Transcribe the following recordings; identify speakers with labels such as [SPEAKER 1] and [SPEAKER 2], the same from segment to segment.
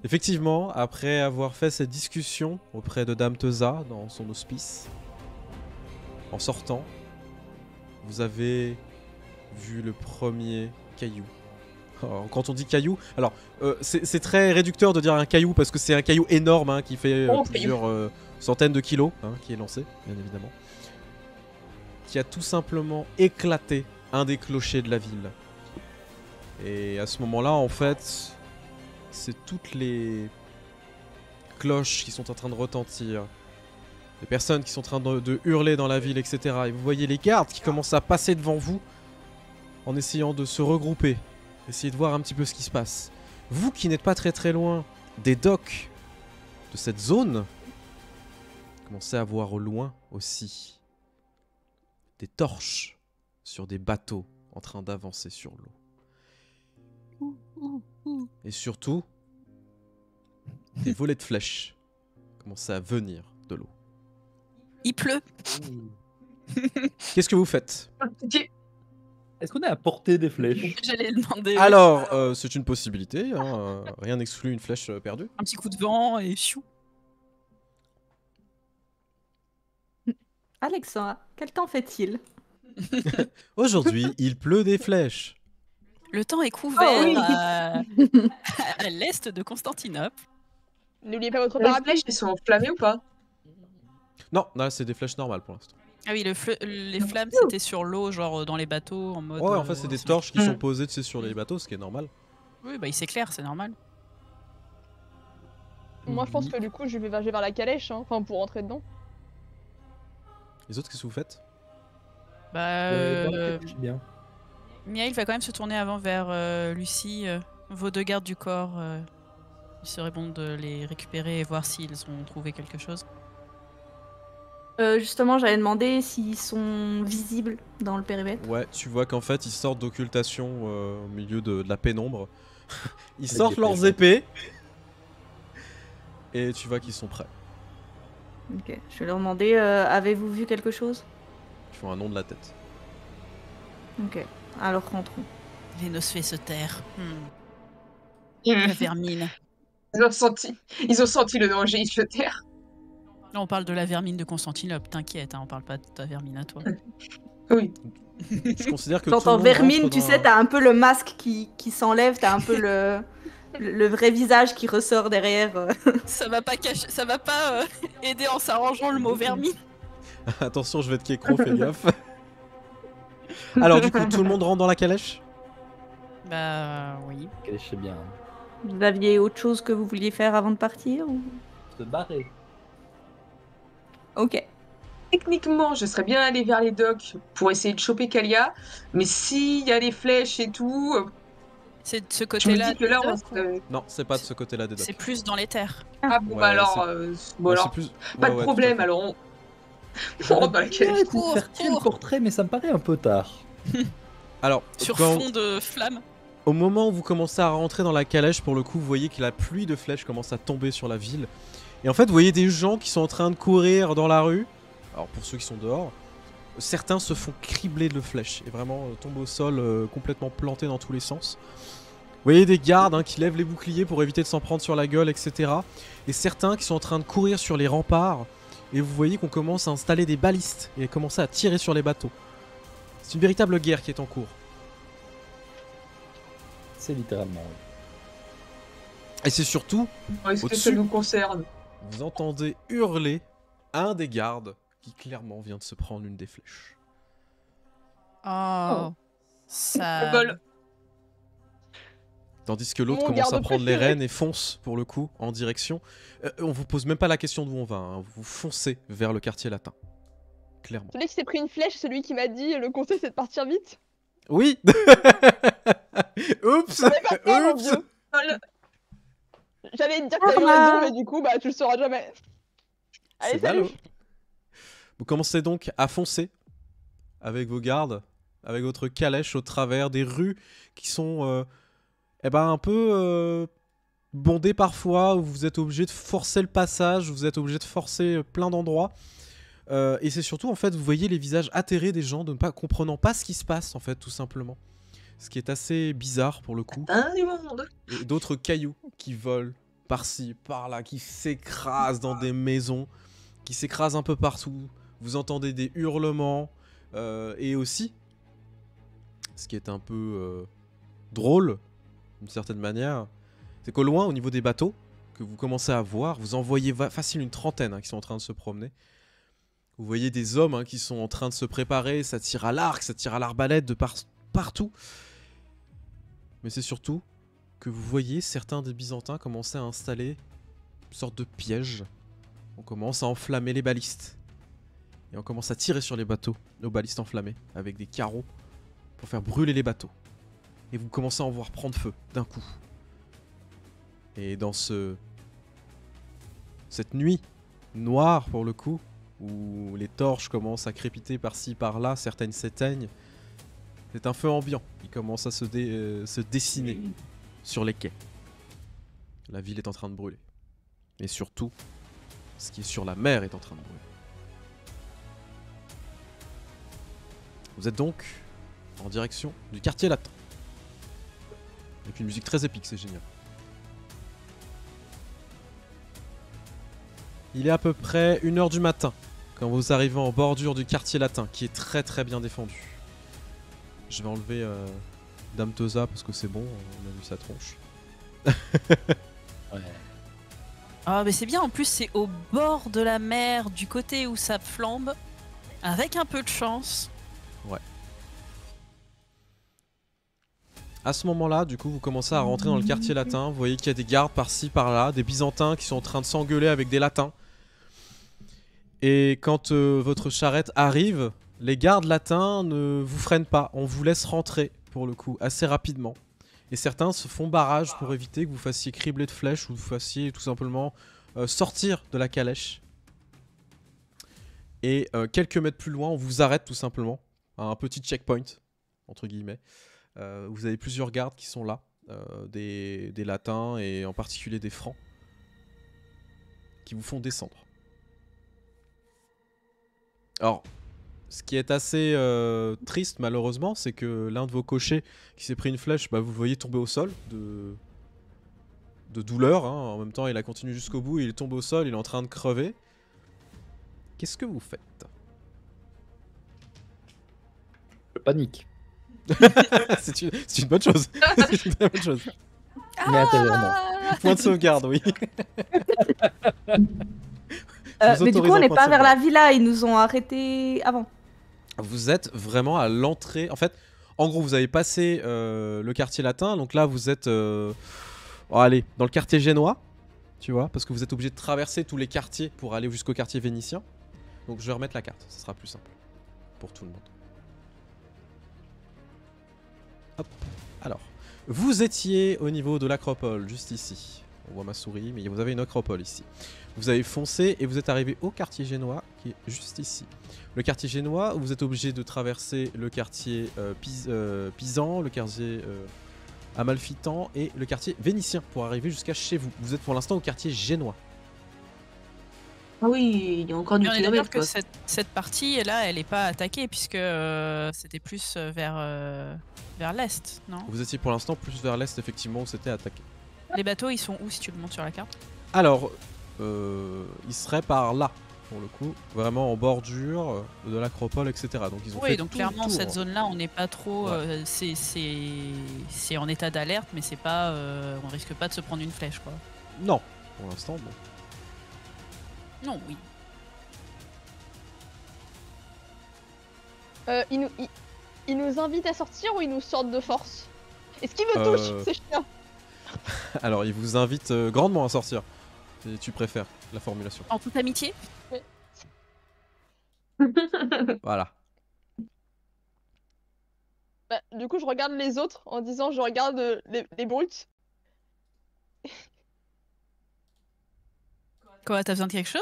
[SPEAKER 1] Effectivement, après avoir fait cette discussion auprès de Dame Teza dans son hospice, en sortant, vous avez vu le premier caillou. Alors, quand on dit caillou, alors c'est très réducteur de dire un caillou parce que c'est un caillou énorme hein, qui fait plusieurs centaines de kilos, hein, qui est lancé, bien évidemment, qui a tout simplement éclaté un des clochers de la ville. Et à ce moment-là, en fait, c'est toutes les cloches qui sont en train de retentir, les personnes qui sont en train de hurler dans la ville, etc. Et vous voyez les gardes qui commencent à passer devant vous en essayant de se regrouper, essayer de voir un petit peu ce qui se passe. Vous qui n'êtes pas très loin des docks de cette zone, commencez à voir au loin aussi des torches sur des bateaux en train d'avancer sur l'eau. Et surtout, des volets de flèches commencent à venir de l'eau.
[SPEAKER 2] Il pleut.
[SPEAKER 1] Qu'est-ce que vous faites?
[SPEAKER 3] Est-ce qu'on est à portée des flèches?
[SPEAKER 2] J'allais le demander.
[SPEAKER 1] Alors, c'est une possibilité, hein, rien n'exclut une flèche perdue.
[SPEAKER 2] Un petit coup de vent et chou.
[SPEAKER 4] Alexandra, quel temps fait-il?
[SPEAKER 1] Aujourd'hui, il pleut des flèches.
[SPEAKER 2] Le temps est couvert
[SPEAKER 4] oui.
[SPEAKER 2] à l'est de Constantinople.
[SPEAKER 5] N'oubliez pas votre
[SPEAKER 6] Les
[SPEAKER 5] parapluie.
[SPEAKER 6] flèches, elles sont enflammées ou pas?
[SPEAKER 1] Non, là, c'est des flèches normales pour l'instant.
[SPEAKER 2] Ah oui, les flammes, c'était sur l'eau, genre dans les bateaux, en mode...
[SPEAKER 1] Ouais, en fait, c'est des torches qui sont posées, tu sais, sur les bateaux, ce qui est normal.
[SPEAKER 2] Oui, bah il s'éclaire, c'est normal.
[SPEAKER 5] Moi, je pense que du coup, je vais vers la calèche, hein, enfin pour rentrer dedans.
[SPEAKER 1] Les autres, qu'est-ce que vous faites?
[SPEAKER 2] Bah...
[SPEAKER 3] bien.
[SPEAKER 2] Miail va quand même se tourner avant vers Lucie. Vos deux gardes du corps, il serait bon de les récupérer et voir s'ils ont trouvé quelque chose.
[SPEAKER 4] Justement, j'allais demander s'ils sont visibles dans le périmètre.
[SPEAKER 1] Ouais, tu vois qu'en fait, ils sortent d'occultation au milieu de la pénombre. Ils
[SPEAKER 3] Avec
[SPEAKER 1] sortent
[SPEAKER 3] des
[SPEAKER 1] leurs épées. Et tu vois qu'ils sont prêts.
[SPEAKER 4] Ok, je vais leur demander, avez-vous vu quelque chose?
[SPEAKER 1] Ils font un nom de la tête.
[SPEAKER 4] Ok, alors rentrons.
[SPEAKER 2] Les noces se taire. La vermine.
[SPEAKER 6] Ils ont senti le danger, ils se tairent.
[SPEAKER 2] Là, on parle de la vermine de Constantinople, t'inquiète, hein, on parle pas de ta vermine à toi.
[SPEAKER 6] Oui.
[SPEAKER 1] Je considère que
[SPEAKER 4] J'entends
[SPEAKER 1] tout le monde
[SPEAKER 4] vermine,
[SPEAKER 1] rentre
[SPEAKER 4] tu
[SPEAKER 1] dans
[SPEAKER 4] sais, t'as un peu le masque qui s'enlève, t'as un peu le vrai visage qui ressort derrière.
[SPEAKER 2] Ça va pas cacher, ça va pas aider en s'arrangeant le mot vermine.
[SPEAKER 1] Attention, je vais te kékro, fais gaffe. Alors du coup, tout le monde rentre dans la calèche?
[SPEAKER 2] Bah oui.
[SPEAKER 3] Calèche, c'est bien.
[SPEAKER 4] Vous aviez autre chose que vous vouliez faire avant de partir ou...
[SPEAKER 3] Se barrer.
[SPEAKER 4] Ok.
[SPEAKER 6] Techniquement, je serais bien allé vers les docks pour essayer de choper Kalia, mais s'il y a les flèches et tout,
[SPEAKER 2] C'est de ce
[SPEAKER 6] je me
[SPEAKER 2] côté-là.
[SPEAKER 6] dis que là,
[SPEAKER 2] des
[SPEAKER 6] on
[SPEAKER 2] docks,
[SPEAKER 6] serait...
[SPEAKER 1] Non, c'est pas de ce côté-là des
[SPEAKER 2] C'est
[SPEAKER 1] docks.
[SPEAKER 2] plus dans les terres.
[SPEAKER 6] Ah bon,
[SPEAKER 1] Ouais,
[SPEAKER 6] bah alors, bon,
[SPEAKER 1] Ouais,
[SPEAKER 6] alors
[SPEAKER 1] c'est plus...
[SPEAKER 6] pas
[SPEAKER 1] ouais,
[SPEAKER 6] de
[SPEAKER 1] ouais,
[SPEAKER 6] problème,
[SPEAKER 1] tout à fait.
[SPEAKER 6] alors on rentre dans la calèche.
[SPEAKER 2] Cours,
[SPEAKER 3] Faire tirer le
[SPEAKER 2] cours.
[SPEAKER 3] portrait, mais ça me paraît un peu tard.
[SPEAKER 1] Alors,
[SPEAKER 2] Sur
[SPEAKER 1] quand-
[SPEAKER 2] fond de flammes.
[SPEAKER 1] au moment où vous commencez à rentrer dans la calèche, pour le coup, vous voyez que la pluie de flèches commence à tomber sur la ville. Et en fait, vous voyez des gens qui sont en train de courir dans la rue. Alors, pour ceux qui sont dehors, certains se font cribler de flèches et vraiment tombent au sol complètement plantés dans tous les sens. Vous voyez des gardes hein, qui lèvent les boucliers pour éviter de s'en prendre sur la gueule, etc. Et certains qui sont en train de courir sur les remparts. Et vous voyez qu'on commence à installer des balistes et commencer à tirer sur les bateaux. C'est une véritable guerre qui est en cours.
[SPEAKER 3] C'est littéralement.
[SPEAKER 1] Et c'est surtout,
[SPEAKER 6] Est-ce que
[SPEAKER 1] Au-dessus.
[SPEAKER 6] ça nous concerne?
[SPEAKER 1] vous entendez hurler un des gardes qui clairement vient de se prendre une des flèches.
[SPEAKER 2] Oh.
[SPEAKER 6] On
[SPEAKER 2] Ça.
[SPEAKER 6] vole.
[SPEAKER 1] Tandis que l'autre
[SPEAKER 5] Mon
[SPEAKER 1] commence à
[SPEAKER 5] garde
[SPEAKER 1] prendre les
[SPEAKER 5] préféré.
[SPEAKER 1] rênes et fonce, pour le coup, en direction. On vous pose même pas la question d'où on va, hein. Vous foncez vers le quartier latin. Clairement.
[SPEAKER 5] Celui qui s'est pris une flèche, c'est celui qui m'a dit le conseil c'est de partir vite.
[SPEAKER 1] Oui. Oups.
[SPEAKER 5] J'avais pas peur, mon
[SPEAKER 1] Oups.
[SPEAKER 5] vieux.
[SPEAKER 6] Vole.
[SPEAKER 5] J'allais te dire que t'as eu
[SPEAKER 4] Ah.
[SPEAKER 5] raison, mais du coup, bah tu le sauras jamais. Allez,
[SPEAKER 1] C'est
[SPEAKER 5] salut.
[SPEAKER 1] ballot. Vous commencez donc à foncer avec vos gardes, avec votre calèche au travers des rues qui sont un peu bondées parfois, où vous êtes obligé de forcer le passage, vous êtes obligé de forcer plein d'endroits. Et c'est surtout, en fait, vous voyez les visages atterrés des gens, de ne pas comprenant pas ce qui se passe, en fait, tout simplement. Ce qui est assez bizarre pour le coup.
[SPEAKER 6] Un du monde.
[SPEAKER 1] Et d'autres cailloux qui volent par-ci, par-là, qui s'écrasent dans des maisons, qui s'écrasent un peu partout. Vous entendez des hurlements, et aussi, ce qui est un peu drôle, d'une certaine manière, c'est qu'au loin, au niveau des bateaux, que vous commencez à voir, vous en voyez facile une trentaine hein, qui sont en train de se promener. Vous voyez des hommes hein, qui sont en train de se préparer, ça tire à l'arc, ça tire à l'arbalète de partout. Mais c'est surtout que vous voyez certains des Byzantins commencer à installer une sorte de piège. On commence à enflammer les balistes. Et on commence à tirer sur les bateaux, nos balistes enflammés, avec des carreaux, pour faire brûler les bateaux. Et vous commencez à en voir prendre feu, d'un coup. Et dans cette nuit noire, pour le coup, où les torches commencent à crépiter par-ci, par-là, certaines s'éteignent, c'est un feu ambiant qui commence à se dessiner sur les quais. La ville est en train de brûler. Et surtout, ce qui est sur la mer est en train de brûler. Vous êtes donc en direction du quartier latin. Avec une musique très épique, c'est génial. Il est à peu près 1 h du matin quand vous arrivez en bordure du quartier latin, qui est très très bien défendu. Je vais enlever Dame Teusa parce que c'est bon, on a vu sa tronche.
[SPEAKER 3] Ouais.
[SPEAKER 2] Ah mais c'est bien, en plus c'est au bord de la mer, du côté où ça flambe, avec un peu de chance.
[SPEAKER 1] Ouais. À ce moment-là, du coup, vous commencez à rentrer dans le quartier latin. Vous voyez qu'il y a des gardes par-ci, par-là, des Byzantins qui sont en train de s'engueuler avec des Latins. Et quand votre charrette arrive, les gardes latins ne vous freinent pas. On vous laisse rentrer, pour le coup, assez rapidement. Et certains se font barrage pour éviter que vous fassiez cribler de flèches ou que vous fassiez tout simplement sortir de la calèche. Et quelques mètres plus loin, on vous arrête tout simplement à un petit checkpoint, entre guillemets. Vous avez plusieurs gardes qui sont là, des latins et en particulier des francs, qui vous font descendre. Alors, ce qui est assez triste malheureusement, c'est que l'un de vos cochers qui s'est pris une flèche, bah, vous le voyez tomber au sol de douleur. Hein. En même temps, il a continué jusqu'au bout, il est tombé au sol, il est en train de crever. Qu'est-ce que vous faites?
[SPEAKER 3] Je panique.
[SPEAKER 1] C'est une bonne chose. C'est une très bonne chose.
[SPEAKER 3] Mais intérieurement.
[SPEAKER 1] Point de sauvegarde, oui.
[SPEAKER 4] Mais du coup, on n'est pas vers la villa, ils nous ont arrêtés avant.
[SPEAKER 1] Vous êtes vraiment à l'entrée. En fait, en gros, vous avez passé le quartier latin. Donc là, vous êtes allez, dans le quartier génois. Tu vois, parce que vous êtes obligé de traverser tous les quartiers pour aller jusqu'au quartier vénitien. Donc je vais remettre la carte, ce sera plus simple pour tout le monde. Hop, alors. Vous étiez au niveau de l'acropole, juste ici. On voit ma souris, mais vous avez une acropole ici. Vous avez foncé et vous êtes arrivé au quartier génois, qui est juste ici. Le quartier génois, vous êtes obligé de traverser le quartier pisan, le quartier amalfitan et le quartier vénitien pour arriver jusqu'à chez vous. Vous êtes pour l'instant au quartier génois.
[SPEAKER 6] Ah oui, il y a encore du
[SPEAKER 2] On est
[SPEAKER 6] kilomètre.
[SPEAKER 2] d'accord que cette partie là, elle n'est pas attaquée puisque c'était plus vers l'est, non?
[SPEAKER 1] Vous étiez pour l'instant plus vers l'est, effectivement, où c'était attaqué.
[SPEAKER 2] Les bateaux, ils sont où si tu le montres sur la carte?
[SPEAKER 1] Alors, ils seraient par là, pour le coup, vraiment en bordure de l'acropole, etc. Donc ils ont fait
[SPEAKER 2] donc
[SPEAKER 1] tout
[SPEAKER 2] clairement,
[SPEAKER 1] le tour.
[SPEAKER 2] cette zone-là, on n'est pas trop.
[SPEAKER 1] Ouais.
[SPEAKER 2] C'est en état d'alerte, mais c'est pas. On risque pas de se prendre une flèche, quoi.
[SPEAKER 1] Non, pour l'instant, bon.
[SPEAKER 2] Non, oui.
[SPEAKER 5] Il nous invite à sortir ou il nous sortent de force? Est-ce qu'il me touche, ces chiens?
[SPEAKER 1] Alors, il vous invite grandement à sortir, si tu préfères la formulation.
[SPEAKER 2] En toute amitié?
[SPEAKER 1] Voilà.
[SPEAKER 5] Bah, du coup, je regarde les autres en disant je regarde les brutes.
[SPEAKER 2] Quoi, t'as besoin de quelque chose?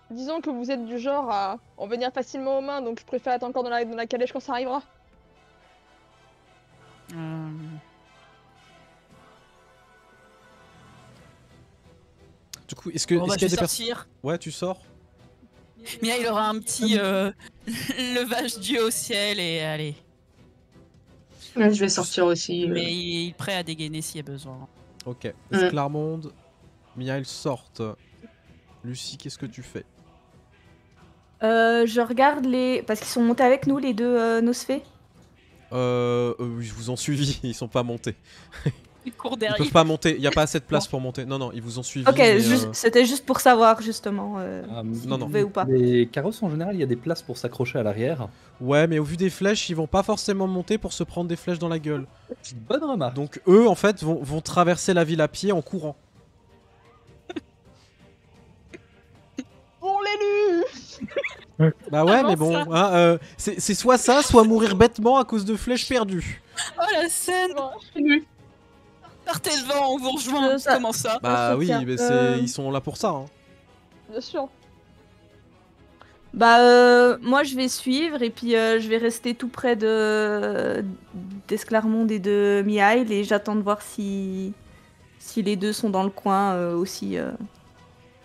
[SPEAKER 5] Disons que vous êtes du genre à en venir facilement aux mains, donc je préfère être encore dans la calèche quand ça arrivera.
[SPEAKER 1] Du coup, est-ce que
[SPEAKER 2] On va
[SPEAKER 1] est-ce qu'il y a des
[SPEAKER 2] sortir.
[SPEAKER 1] Ouais, tu sors.
[SPEAKER 2] Mia, il aura un petit levage d'yeux au ciel et allez.
[SPEAKER 6] Ouais, je vais sortir aussi.
[SPEAKER 2] Mais il est prêt à dégainer s'il y a besoin.
[SPEAKER 1] Ok. Esclarmonde, Miail sortent. Lucie, qu'est-ce que tu fais?
[SPEAKER 4] Je regarde les... Parce qu'ils sont montés avec nous, les deux Nosfées.
[SPEAKER 1] Ils vous ont suivi, ils sont pas montés.
[SPEAKER 2] Il court
[SPEAKER 1] Ils
[SPEAKER 2] derrière.
[SPEAKER 1] peuvent pas monter, il y a pas assez de place pour monter. Non, non, ils vous ont suivi.
[SPEAKER 4] Ok,
[SPEAKER 1] mais,
[SPEAKER 4] c'était juste pour savoir, justement, s'ils
[SPEAKER 1] non, non.
[SPEAKER 4] pouvaient ou pas.
[SPEAKER 3] Les carrosses en général, il y a des places pour s'accrocher à l'arrière.
[SPEAKER 1] Ouais, mais au vu des flèches, ils vont pas forcément monter pour se prendre des flèches dans la gueule.
[SPEAKER 3] Bonne remarque.
[SPEAKER 1] Donc eux, en fait, vont traverser la ville à pied en courant.
[SPEAKER 5] On l'élu.
[SPEAKER 1] Bah ouais,
[SPEAKER 2] Comment
[SPEAKER 1] mais bon,
[SPEAKER 2] ça
[SPEAKER 1] hein, c'est soit ça, soit mourir bêtement à cause de flèches perdues.
[SPEAKER 2] Oh la scène. Partez devant, on vous rejoint.
[SPEAKER 4] Ça-
[SPEAKER 2] Comment ça?
[SPEAKER 1] Bah
[SPEAKER 4] se
[SPEAKER 1] oui,
[SPEAKER 4] tient.
[SPEAKER 1] mais ils sont là pour ça. Hein.
[SPEAKER 5] Bien sûr.
[SPEAKER 4] Bah, moi, je vais suivre et puis je vais rester tout près d'Esclarmonde et de Miail et j'attends de voir si les deux sont dans le coin aussi.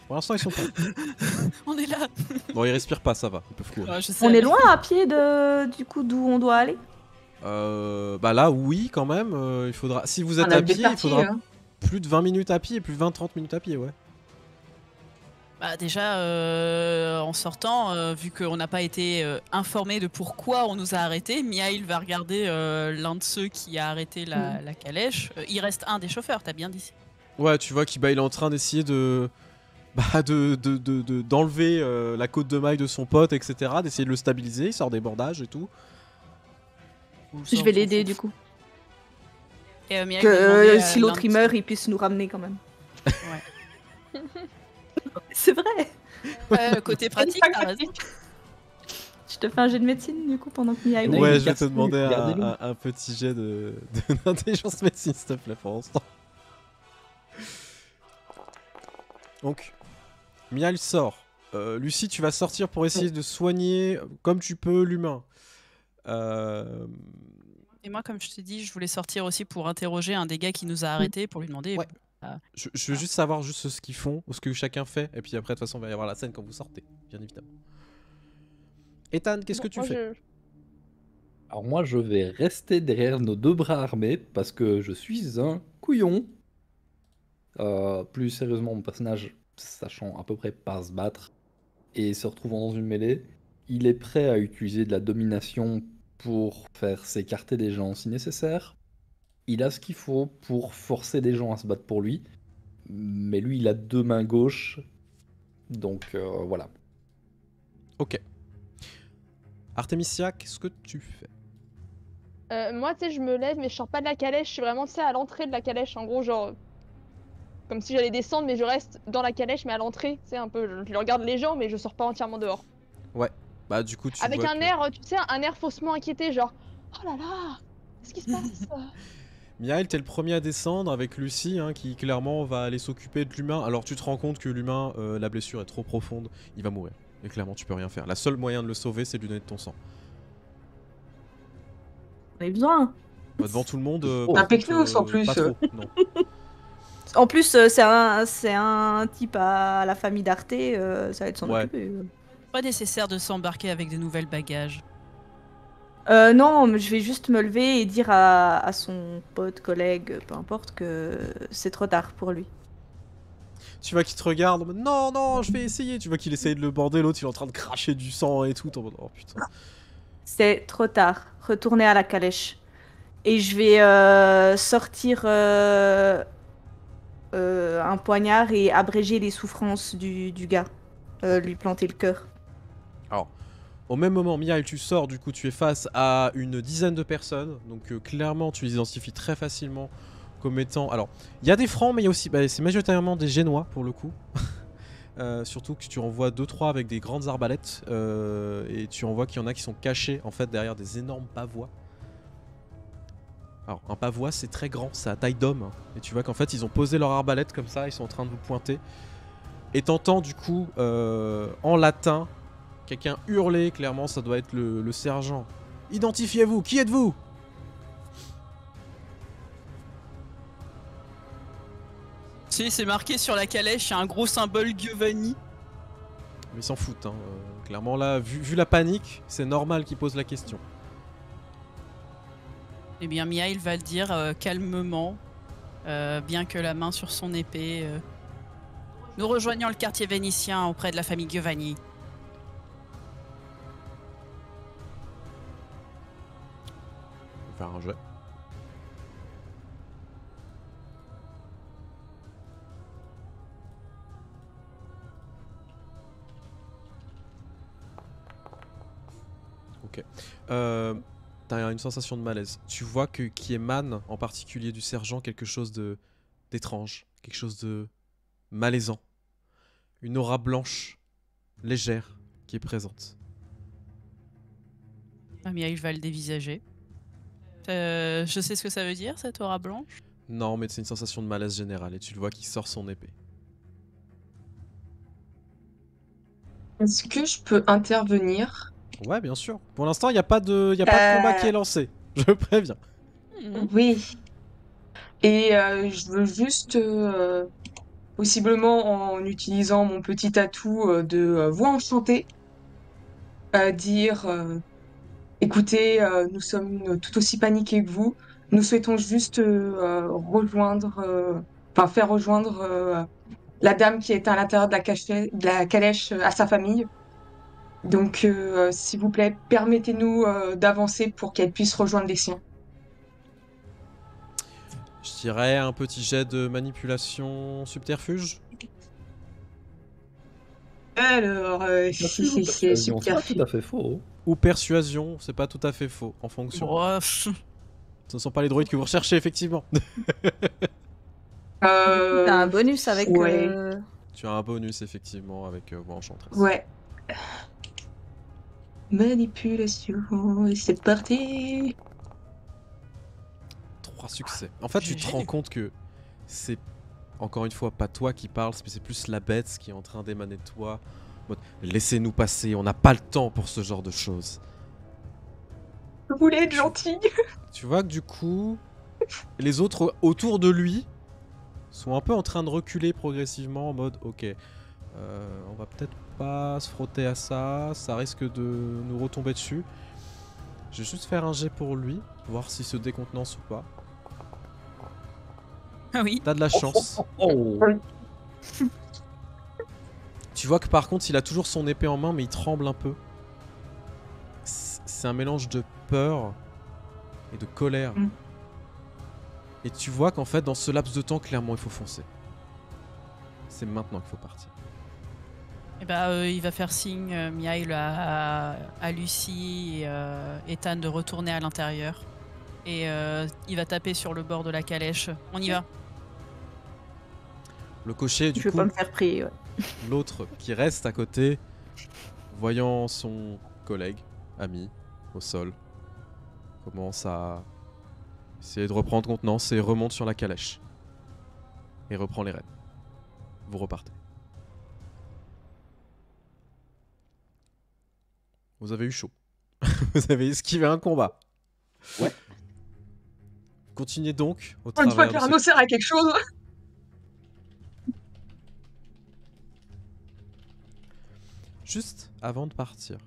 [SPEAKER 1] Pour l'instant, ils sont pas.
[SPEAKER 2] On est là.
[SPEAKER 1] Bon, ils respirent pas, ça va. Ils peuvent courir.
[SPEAKER 2] Ouais, je sais.
[SPEAKER 4] On est loin à pied du coup d'où on doit aller.
[SPEAKER 1] Bah là, oui, quand même. Il faudra. Si vous êtes
[SPEAKER 6] On a
[SPEAKER 1] à
[SPEAKER 6] bien
[SPEAKER 1] pied, il
[SPEAKER 6] parti,
[SPEAKER 1] faudra
[SPEAKER 6] hein.
[SPEAKER 1] plus de 20 minutes à pied, plus de 20-30 minutes à pied, ouais.
[SPEAKER 2] Bah déjà, en sortant, vu qu'on n'a pas été informé de pourquoi on nous a arrêtés, Miail va regarder l'un de ceux qui a arrêté la calèche. Il reste un des chauffeurs, t'as bien dit.
[SPEAKER 1] Ouais, tu vois qu'il il est en train d'essayer d'enlever la côte de maille de son pote, etc. D'essayer de le stabiliser, il sort des bordages et tout.
[SPEAKER 4] Je vais l'aider du coup.
[SPEAKER 2] Et, Miail va demander à
[SPEAKER 4] Si
[SPEAKER 2] l'un
[SPEAKER 4] l'autre
[SPEAKER 2] de-
[SPEAKER 4] il meurt, il puisse nous ramener quand même.
[SPEAKER 2] Ouais.
[SPEAKER 4] C'est vrai.
[SPEAKER 2] Côté pratique, t'as raison.
[SPEAKER 4] Je te fais un jet de médecine du coup pendant que Miail.
[SPEAKER 3] Il y en a
[SPEAKER 1] Ouais,
[SPEAKER 3] une
[SPEAKER 1] je vais te
[SPEAKER 3] casse-couille,
[SPEAKER 1] demander
[SPEAKER 3] regardez-le.
[SPEAKER 1] un petit jet d'intelligence médecine, s'il te plaît, pour l'instant. Donc, Miail sort. Lucie, tu vas sortir pour essayer de soigner comme tu peux l'humain.
[SPEAKER 2] Et moi, comme je te dis, je voulais sortir aussi pour interroger un des gars qui nous a arrêtés, pour lui demander.
[SPEAKER 1] Ouais. Je veux juste savoir juste ce qu'ils font, ce que chacun fait, et puis après, de toute façon, il va y avoir la scène quand vous sortez, bien évidemment. Ethan, qu'est-ce que tu
[SPEAKER 5] Moi,
[SPEAKER 1] fais?
[SPEAKER 3] Alors moi, je vais rester derrière nos deux bras armés parce que je suis un couillon. Plus sérieusement, mon personnage, sachant à peu près pas se battre et se retrouvant dans une mêlée, il est prêt à utiliser de la domination pour faire s'écarter des gens si nécessaire. Il a ce qu'il faut pour forcer des gens à se battre pour lui. Mais lui, il a deux mains gauches. Donc voilà.
[SPEAKER 1] Ok. Artemisia, qu'est-ce que tu fais?
[SPEAKER 5] Moi, tu sais, je me lève, mais je sors pas de la calèche. Je suis vraiment, tu sais, à l'entrée de la calèche. En gros, genre. Comme si j'allais descendre, mais je reste dans la calèche, mais à l'entrée. Tu sais, un peu. Je regarde les gens, mais je sors pas entièrement dehors.
[SPEAKER 1] Bah, du coup, tu
[SPEAKER 5] Avec
[SPEAKER 1] vois
[SPEAKER 5] un
[SPEAKER 1] que-
[SPEAKER 5] air, tu sais, un air faussement inquiété, genre. Oh là là! Qu'est-ce qui se passe?
[SPEAKER 1] Miail, t'es le premier à descendre avec Lucie, hein, qui clairement va aller s'occuper de l'humain. Alors, tu te rends compte que l'humain, la blessure est trop profonde, il va mourir. Et clairement, tu peux rien faire. La seule moyen de le sauver, c'est de lui donner de ton sang.
[SPEAKER 4] On a besoin.
[SPEAKER 1] Bah, devant tout le monde.
[SPEAKER 3] Oh.
[SPEAKER 1] par
[SPEAKER 6] Un Pecnos,
[SPEAKER 1] contre,
[SPEAKER 6] en plus.
[SPEAKER 1] Pas trop, non.
[SPEAKER 4] En plus, c'est un type à la famille d'Arte, ça va être s'en
[SPEAKER 1] Ouais.
[SPEAKER 4] occuper.
[SPEAKER 2] Pas nécessaire de s'embarquer avec de nouvelles bagages.
[SPEAKER 4] Non, mais je vais juste me lever et dire à son pote, collègue, peu importe, que c'est trop tard pour lui.
[SPEAKER 1] Tu vois qu'il te regarde en mode non, non, je vais essayer. Tu vois qu'il essaye de le border, l'autre il est en train de cracher du sang et tout. T'es en mode, oh putain.
[SPEAKER 4] C'est trop tard. Retournez à la calèche. Et je vais sortir un poignard et abréger les souffrances du gars. Lui planter le cœur.
[SPEAKER 1] Au même moment, Miail, tu sors, du coup, tu es face à une dizaine de personnes. Donc, clairement, tu les identifies très facilement comme étant. Alors, il y a des francs, mais il y a aussi. Bah, c'est majoritairement des génois pour le coup. Surtout que tu en vois 2-3 avec des grandes arbalètes. Et tu en vois qu'il y en a qui sont cachés en fait derrière des énormes pavois. Alors, un pavois, c'est très grand, c'est à taille d'homme. Hein. Et tu vois qu'en fait, ils ont posé leur arbalète comme ça, ils sont en train de vous pointer. Et t'entends du coup, en latin, quelqu'un hurler, clairement, ça doit être le sergent. Identifiez-vous, qui êtes-vous?
[SPEAKER 2] Si, c'est marqué sur la calèche, il y a un gros symbole Giovanni.
[SPEAKER 1] Mais ils s'en foutent, hein. Clairement là, vu la panique, c'est normal qu'ils posent la question.
[SPEAKER 2] Eh bien, Miail va le dire calmement, bien que la main sur son épée. Nous rejoignons le quartier vénitien auprès de la famille Giovanni.
[SPEAKER 1] On va faire un jet. Ok. T'as une sensation de malaise. Tu vois que qui émane en particulier du sergent quelque chose d'étrange, quelque chose de malaisant. Une aura blanche, légère, qui est présente.
[SPEAKER 2] Miail va le dévisager. Je sais ce que ça veut dire, cette aura blanche.
[SPEAKER 1] Non, mais c'est une sensation de malaise générale et tu le vois qui sort son épée.
[SPEAKER 6] Est-ce que je peux intervenir?
[SPEAKER 1] Ouais, bien sûr. Pour l'instant, il n'y a pas de combat qui est lancé. Je préviens.
[SPEAKER 6] Oui. Et je veux juste, possiblement en utilisant mon petit atout de voix enchantée, dire écoutez, nous sommes tout aussi paniqués que vous. Nous souhaitons juste faire rejoindre la dame qui est à l'intérieur de la calèche à sa famille. Donc, s'il vous plaît, permettez-nous d'avancer pour qu'elle puisse rejoindre les siens.
[SPEAKER 1] Je dirais un petit jet de manipulation subterfuge.
[SPEAKER 6] Alors, si c'est
[SPEAKER 3] C'est pas
[SPEAKER 6] super.
[SPEAKER 3] tout à fait faux.
[SPEAKER 1] Ou persuasion, c'est pas tout à fait faux, en fonction.
[SPEAKER 2] Bref.
[SPEAKER 1] Ce ne sont pas les droïdes que vous recherchez, effectivement.
[SPEAKER 4] T'as un bonus avec.
[SPEAKER 6] ouais.
[SPEAKER 1] Tu as un bonus, effectivement, avec voix enchanteresse.
[SPEAKER 6] Ouais. Manipulation, et c'est parti.
[SPEAKER 1] 3 succès. En fait, tu te rends compte que c'est, encore une fois, pas toi qui parles, mais c'est plus la bête qui est en train d'émaner de toi. En mode, laissez-nous passer, on n'a pas le temps pour ce genre de choses.
[SPEAKER 6] Je voulais être gentil.
[SPEAKER 1] Tu vois que du coup, les autres autour de lui sont un peu en train de reculer progressivement en mode ok, on va peut-être pas se frotter à ça, ça risque de nous retomber dessus. Je vais juste faire un jet pour lui, voir s'il se décontenance ou pas.
[SPEAKER 2] Ah oui.
[SPEAKER 1] T'as de la chance.
[SPEAKER 3] Oh.
[SPEAKER 1] Tu vois que par contre il a toujours son épée en main mais il tremble un peu. C'est un mélange de peur et de colère.
[SPEAKER 6] Mm.
[SPEAKER 1] Et tu vois qu'en fait dans ce laps de temps clairement il faut foncer. C'est maintenant qu'il faut partir.
[SPEAKER 2] Et il va faire signe, Miail, à Lucie et Ethan de retourner à l'intérieur. Et il va taper sur le bord de la calèche. On y va.
[SPEAKER 1] Le cocher du
[SPEAKER 4] Je vais
[SPEAKER 1] coup,
[SPEAKER 4] pas me faire prier. Ouais.
[SPEAKER 1] l'autre qui reste à côté, voyant son collègue, ami, au sol, commence à essayer de reprendre contenance et remonte sur la calèche. Et reprend les rênes. Vous repartez. Vous avez eu chaud. Vous avez esquivé un combat.
[SPEAKER 3] Ouais.
[SPEAKER 1] Continuez donc au
[SPEAKER 6] Une fois
[SPEAKER 1] travers
[SPEAKER 6] que
[SPEAKER 1] de ce...
[SPEAKER 6] Arnaud sert à quelque chose.
[SPEAKER 1] Juste avant de partir,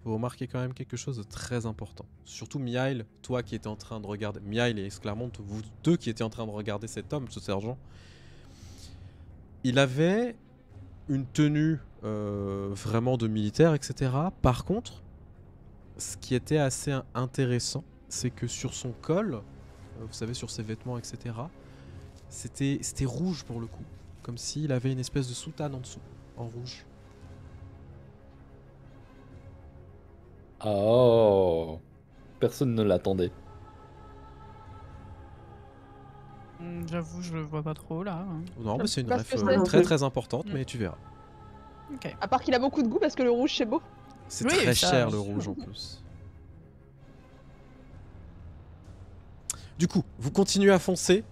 [SPEAKER 1] vous remarquez quand même quelque chose de très important. Surtout Miail, toi qui étais en train de regarder... Miail et Esclarmonde, vous deux qui étiez en train de regarder cet homme, ce sergent. Il avait une tenue vraiment de militaire, etc. Par contre, ce qui était assez intéressant, c'est que sur son col, vous savez, sur ses vêtements, etc., c'était rouge pour le coup. Comme s'il avait une espèce de soutane en dessous, en rouge.
[SPEAKER 3] Oh. Personne ne l'attendait.
[SPEAKER 2] J'avoue, je le vois pas trop là.
[SPEAKER 1] Non, mais c'est une
[SPEAKER 5] Parce
[SPEAKER 1] ref
[SPEAKER 5] que c'est-
[SPEAKER 1] très très importante, mais tu verras.
[SPEAKER 2] Ok.
[SPEAKER 5] À part qu'il a beaucoup de goût parce que le rouge c'est beau.
[SPEAKER 1] C'est
[SPEAKER 2] Oui,
[SPEAKER 1] très
[SPEAKER 2] ça,
[SPEAKER 1] cher le
[SPEAKER 2] c'est
[SPEAKER 1] rouge
[SPEAKER 2] sûr.
[SPEAKER 1] en plus. Du coup, vous continuez à foncer.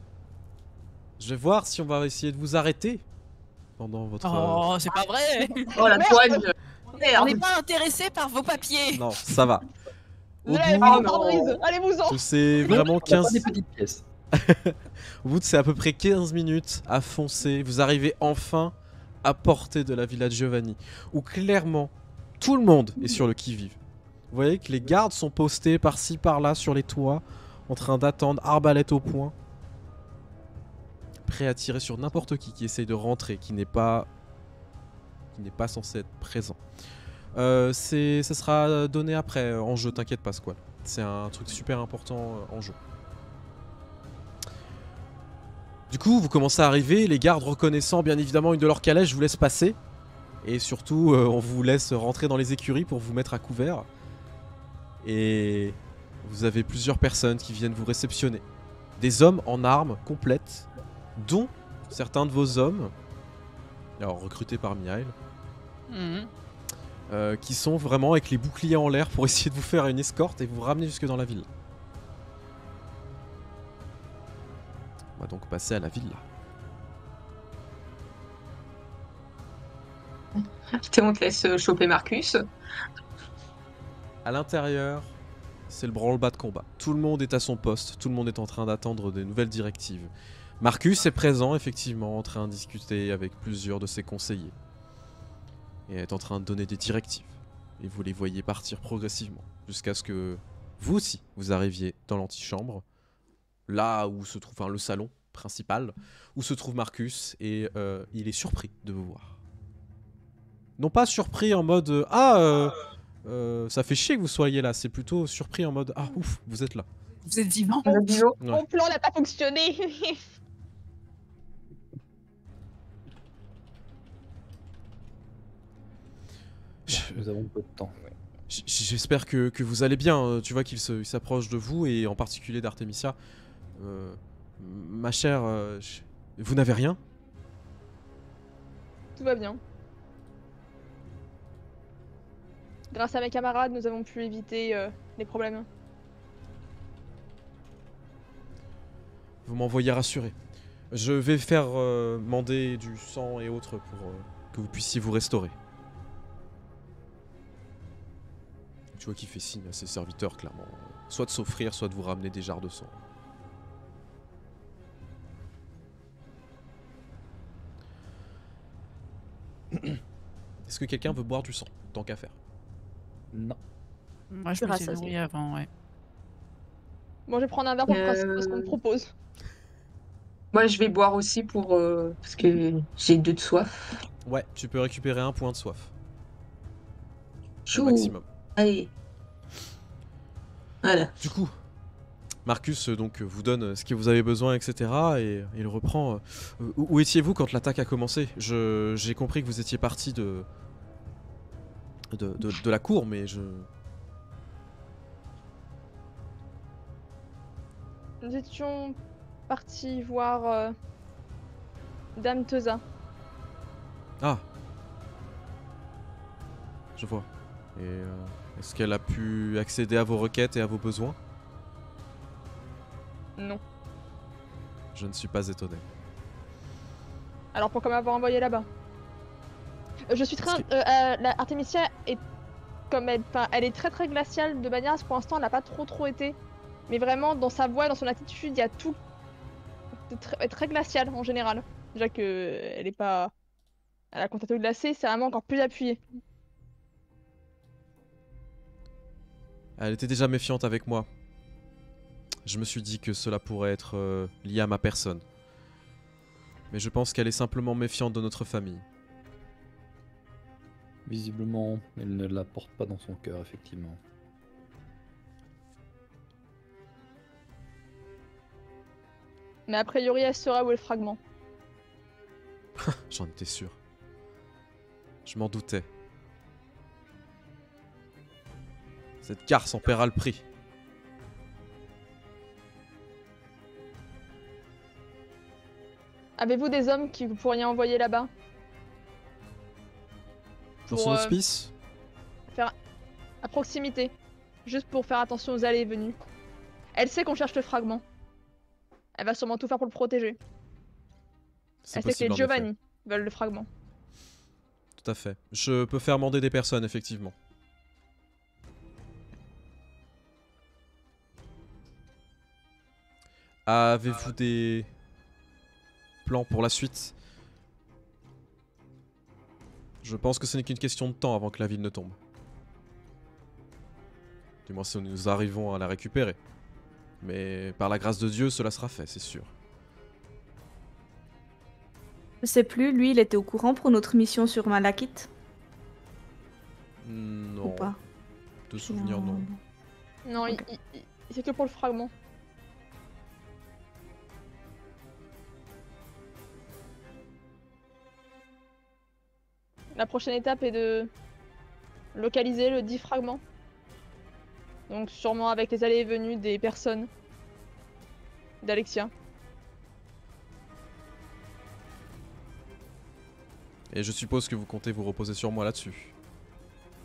[SPEAKER 1] Je vais voir si on va essayer de vous arrêter pendant votre...
[SPEAKER 2] Oh, c'est pas vrai.
[SPEAKER 6] Oh la douane.
[SPEAKER 2] On
[SPEAKER 6] Merde.
[SPEAKER 2] n'est pas intéressé par vos papiers.
[SPEAKER 1] Non, ça va. Au
[SPEAKER 5] Vous l'avez
[SPEAKER 1] bout
[SPEAKER 5] pas
[SPEAKER 6] Oh
[SPEAKER 5] en pare-brise. Allez-vous-en.
[SPEAKER 1] de ces vraiment
[SPEAKER 3] On a pas
[SPEAKER 1] 15...
[SPEAKER 3] des petites pièces.
[SPEAKER 1] Au bout de ces à peu près 15 minutes à foncer, vous arrivez enfin à portée de la Villa Giovanni, où clairement tout le monde est sur le qui-vive. Vous voyez que les gardes sont postés par-ci par-là sur les toits, en train d'attendre, arbalète au poing, prêt à tirer sur n'importe qui essaye de rentrer, qui n'est pas censé être présent. Ça sera donné après en jeu, t'inquiète pas Squall. C'est un truc super important en jeu. Du coup, vous commencez à arriver, les gardes reconnaissant bien évidemment une de leurs calèches vous laissent passer. Et surtout, on vous laisse rentrer dans les écuries pour vous mettre à couvert. Et vous avez plusieurs personnes qui viennent vous réceptionner. Des hommes en armes complètes, dont certains de vos hommes, alors recrutés par Mihail, qui sont vraiment avec les boucliers en l'air pour essayer de vous faire une escorte et vous ramener jusque dans la ville. On va donc passer à la villa.
[SPEAKER 6] On te laisse choper Marcus.
[SPEAKER 1] À l'intérieur, c'est le branle-bas de combat. Tout le monde est à son poste, tout le monde est en train d'attendre des nouvelles directives. Marcus est présent, effectivement, en train de discuter avec plusieurs de ses conseillers. Et est en train de donner des directives. Et vous les voyez partir progressivement, jusqu'à ce que vous aussi, vous arriviez dans l'antichambre, là où se trouve le salon principal, où se trouve Marcus, et il est surpris de vous voir. Non pas surpris en mode ça fait chier que vous soyez là, c'est plutôt surpris en mode ah ouf, vous êtes là.
[SPEAKER 2] Vous êtes vivant.
[SPEAKER 5] Mon plan n'a pas fonctionné.
[SPEAKER 3] Nous avons peu de temps.
[SPEAKER 1] J'espère que vous allez bien. Tu vois qu'il s'approche de vous et en particulier d'Artemisia. Ma chère, vous n'avez rien?
[SPEAKER 5] Tout va bien. Grâce à mes camarades, nous avons pu éviter les problèmes.
[SPEAKER 1] Vous m'envoyez rassurer. Je vais faire mander du sang et autres pour que vous puissiez vous restaurer. Tu vois qu'il fait signe à ses serviteurs, clairement. Soit de s'offrir, soit de vous ramener des jarres de sang. Est-ce que quelqu'un veut boire du sang, tant qu'à faire?
[SPEAKER 3] Non.
[SPEAKER 2] Moi, je me suis nourrie avant, ouais.
[SPEAKER 5] Bon, je vais prendre un verre pour ce qu'on me propose.
[SPEAKER 6] Moi, je vais boire aussi pour parce que j'ai 2 de soif.
[SPEAKER 1] Ouais, tu peux récupérer 1 point de soif. Au
[SPEAKER 6] Chou.
[SPEAKER 1] maximum.
[SPEAKER 6] Allez. Voilà.
[SPEAKER 1] Du coup, Marcus donc vous donne ce que vous avez besoin, etc. Et il reprend. Où étiez-vous quand l'attaque a commencé? J'ai compris que vous étiez parti de la cour, mais je...
[SPEAKER 5] Nous étions partis voir Dame Teusa.
[SPEAKER 1] Ah. Je vois. Et est-ce qu'elle a pu accéder à vos requêtes et à vos besoins?
[SPEAKER 5] Non.
[SPEAKER 1] Je ne suis pas étonné.
[SPEAKER 5] Alors pourquoi m'avoir envoyé là-bas? Je suis très... la Artemisia est comme elle... Enfin, elle est très très glaciale de manière à ce que pour l'instant elle n'a pas trop été. Mais vraiment dans sa voix, dans son attitude, il y a tout... très glacial en général. Déjà que elle est pas... Elle a contact glacé, c'est vraiment encore plus appuyé.
[SPEAKER 1] Elle était déjà méfiante avec moi. Je me suis dit que cela pourrait être lié à ma personne. Mais je pense qu'elle est simplement méfiante de notre famille.
[SPEAKER 3] Visiblement, elle ne la porte pas dans son cœur, effectivement.
[SPEAKER 5] Mais a priori, elle saura où est le fragment.
[SPEAKER 1] J'en étais sûr. Je m'en doutais. Cette garce en paiera le prix.
[SPEAKER 5] Avez-vous des hommes qui vous pourriez envoyer là-bas?
[SPEAKER 1] Dans son hospice?
[SPEAKER 5] Faire à proximité. Juste pour faire attention aux allées et venues. Elle sait qu'on cherche le fragment. Elle va sûrement tout faire pour le protéger. Elle sait que les Giovanni veulent le fragment.
[SPEAKER 1] Tout à fait. Je peux faire mander des personnes, effectivement. Avez-vous des plans pour la suite? Je pense que ce n'est qu'une question de temps avant que la ville ne tombe. Du moins si nous arrivons à la récupérer. Mais par la grâce de Dieu, cela sera fait, c'est sûr.
[SPEAKER 4] Je sais plus, lui, il était au courant pour notre mission sur Malakith ou
[SPEAKER 1] Non,
[SPEAKER 4] pas?
[SPEAKER 1] de souvenir, non.
[SPEAKER 5] Non,
[SPEAKER 4] Ok.
[SPEAKER 5] c'est que pour le fragment. La prochaine étape est de localiser le dit fragment. Donc sûrement avec les allées et venues des personnes d'Alexia.
[SPEAKER 1] Et je suppose que vous comptez vous reposer sur moi là-dessus.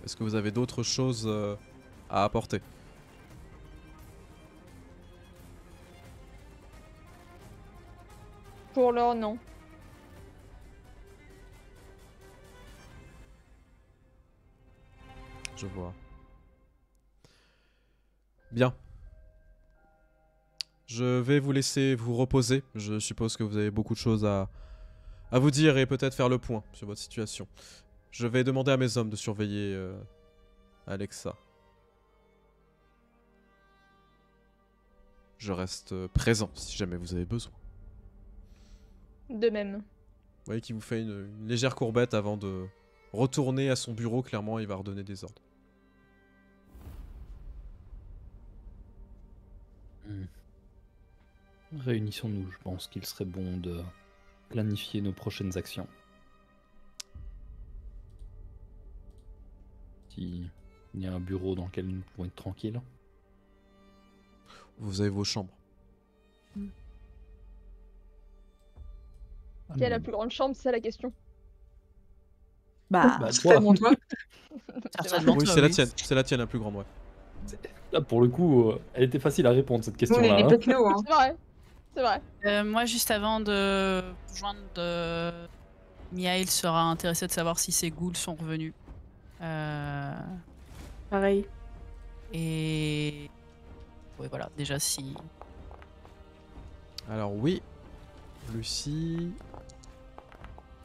[SPEAKER 1] Est-ce que vous avez d'autres choses à apporter?
[SPEAKER 5] Pour l'heure, non.
[SPEAKER 1] Je vois. Bien. Je vais vous laisser vous reposer. Je suppose que vous avez beaucoup de choses à vous dire et peut-être faire le point sur votre situation. Je vais demander à mes hommes de surveiller Alexa. Je reste présent si jamais vous avez besoin.
[SPEAKER 5] De même.
[SPEAKER 1] Vous voyez qu'il vous fait une légère courbette avant de retourner à son bureau. Clairement, il va redonner des ordres.
[SPEAKER 3] Réunissons-nous, je pense qu'il serait bon de planifier nos prochaines actions. S'il y a un bureau dans lequel nous pouvons être tranquilles.
[SPEAKER 1] Vous avez vos chambres.
[SPEAKER 5] Qui a la plus grande chambre, c'est ça la question.
[SPEAKER 4] Bah,
[SPEAKER 3] Bah, toi,
[SPEAKER 6] Certainement toi.
[SPEAKER 2] Certainement.
[SPEAKER 1] Oui,
[SPEAKER 2] toi,
[SPEAKER 1] c'est la
[SPEAKER 2] oui.
[SPEAKER 1] tienne. C'est la tienne la plus grande, ouais.
[SPEAKER 3] là, pour le coup, elle était facile à répondre cette
[SPEAKER 6] Nous, on
[SPEAKER 3] question-là.
[SPEAKER 6] est
[SPEAKER 3] hein.
[SPEAKER 6] les pecnos, hein.
[SPEAKER 5] C'est vrai. C'est vrai.
[SPEAKER 2] Moi, juste avant de rejoindre Miail sera intéressé de savoir si ses ghouls sont revenus.
[SPEAKER 4] pareil.
[SPEAKER 2] Et... Ouais, voilà, déjà si...
[SPEAKER 1] Alors oui, Lucie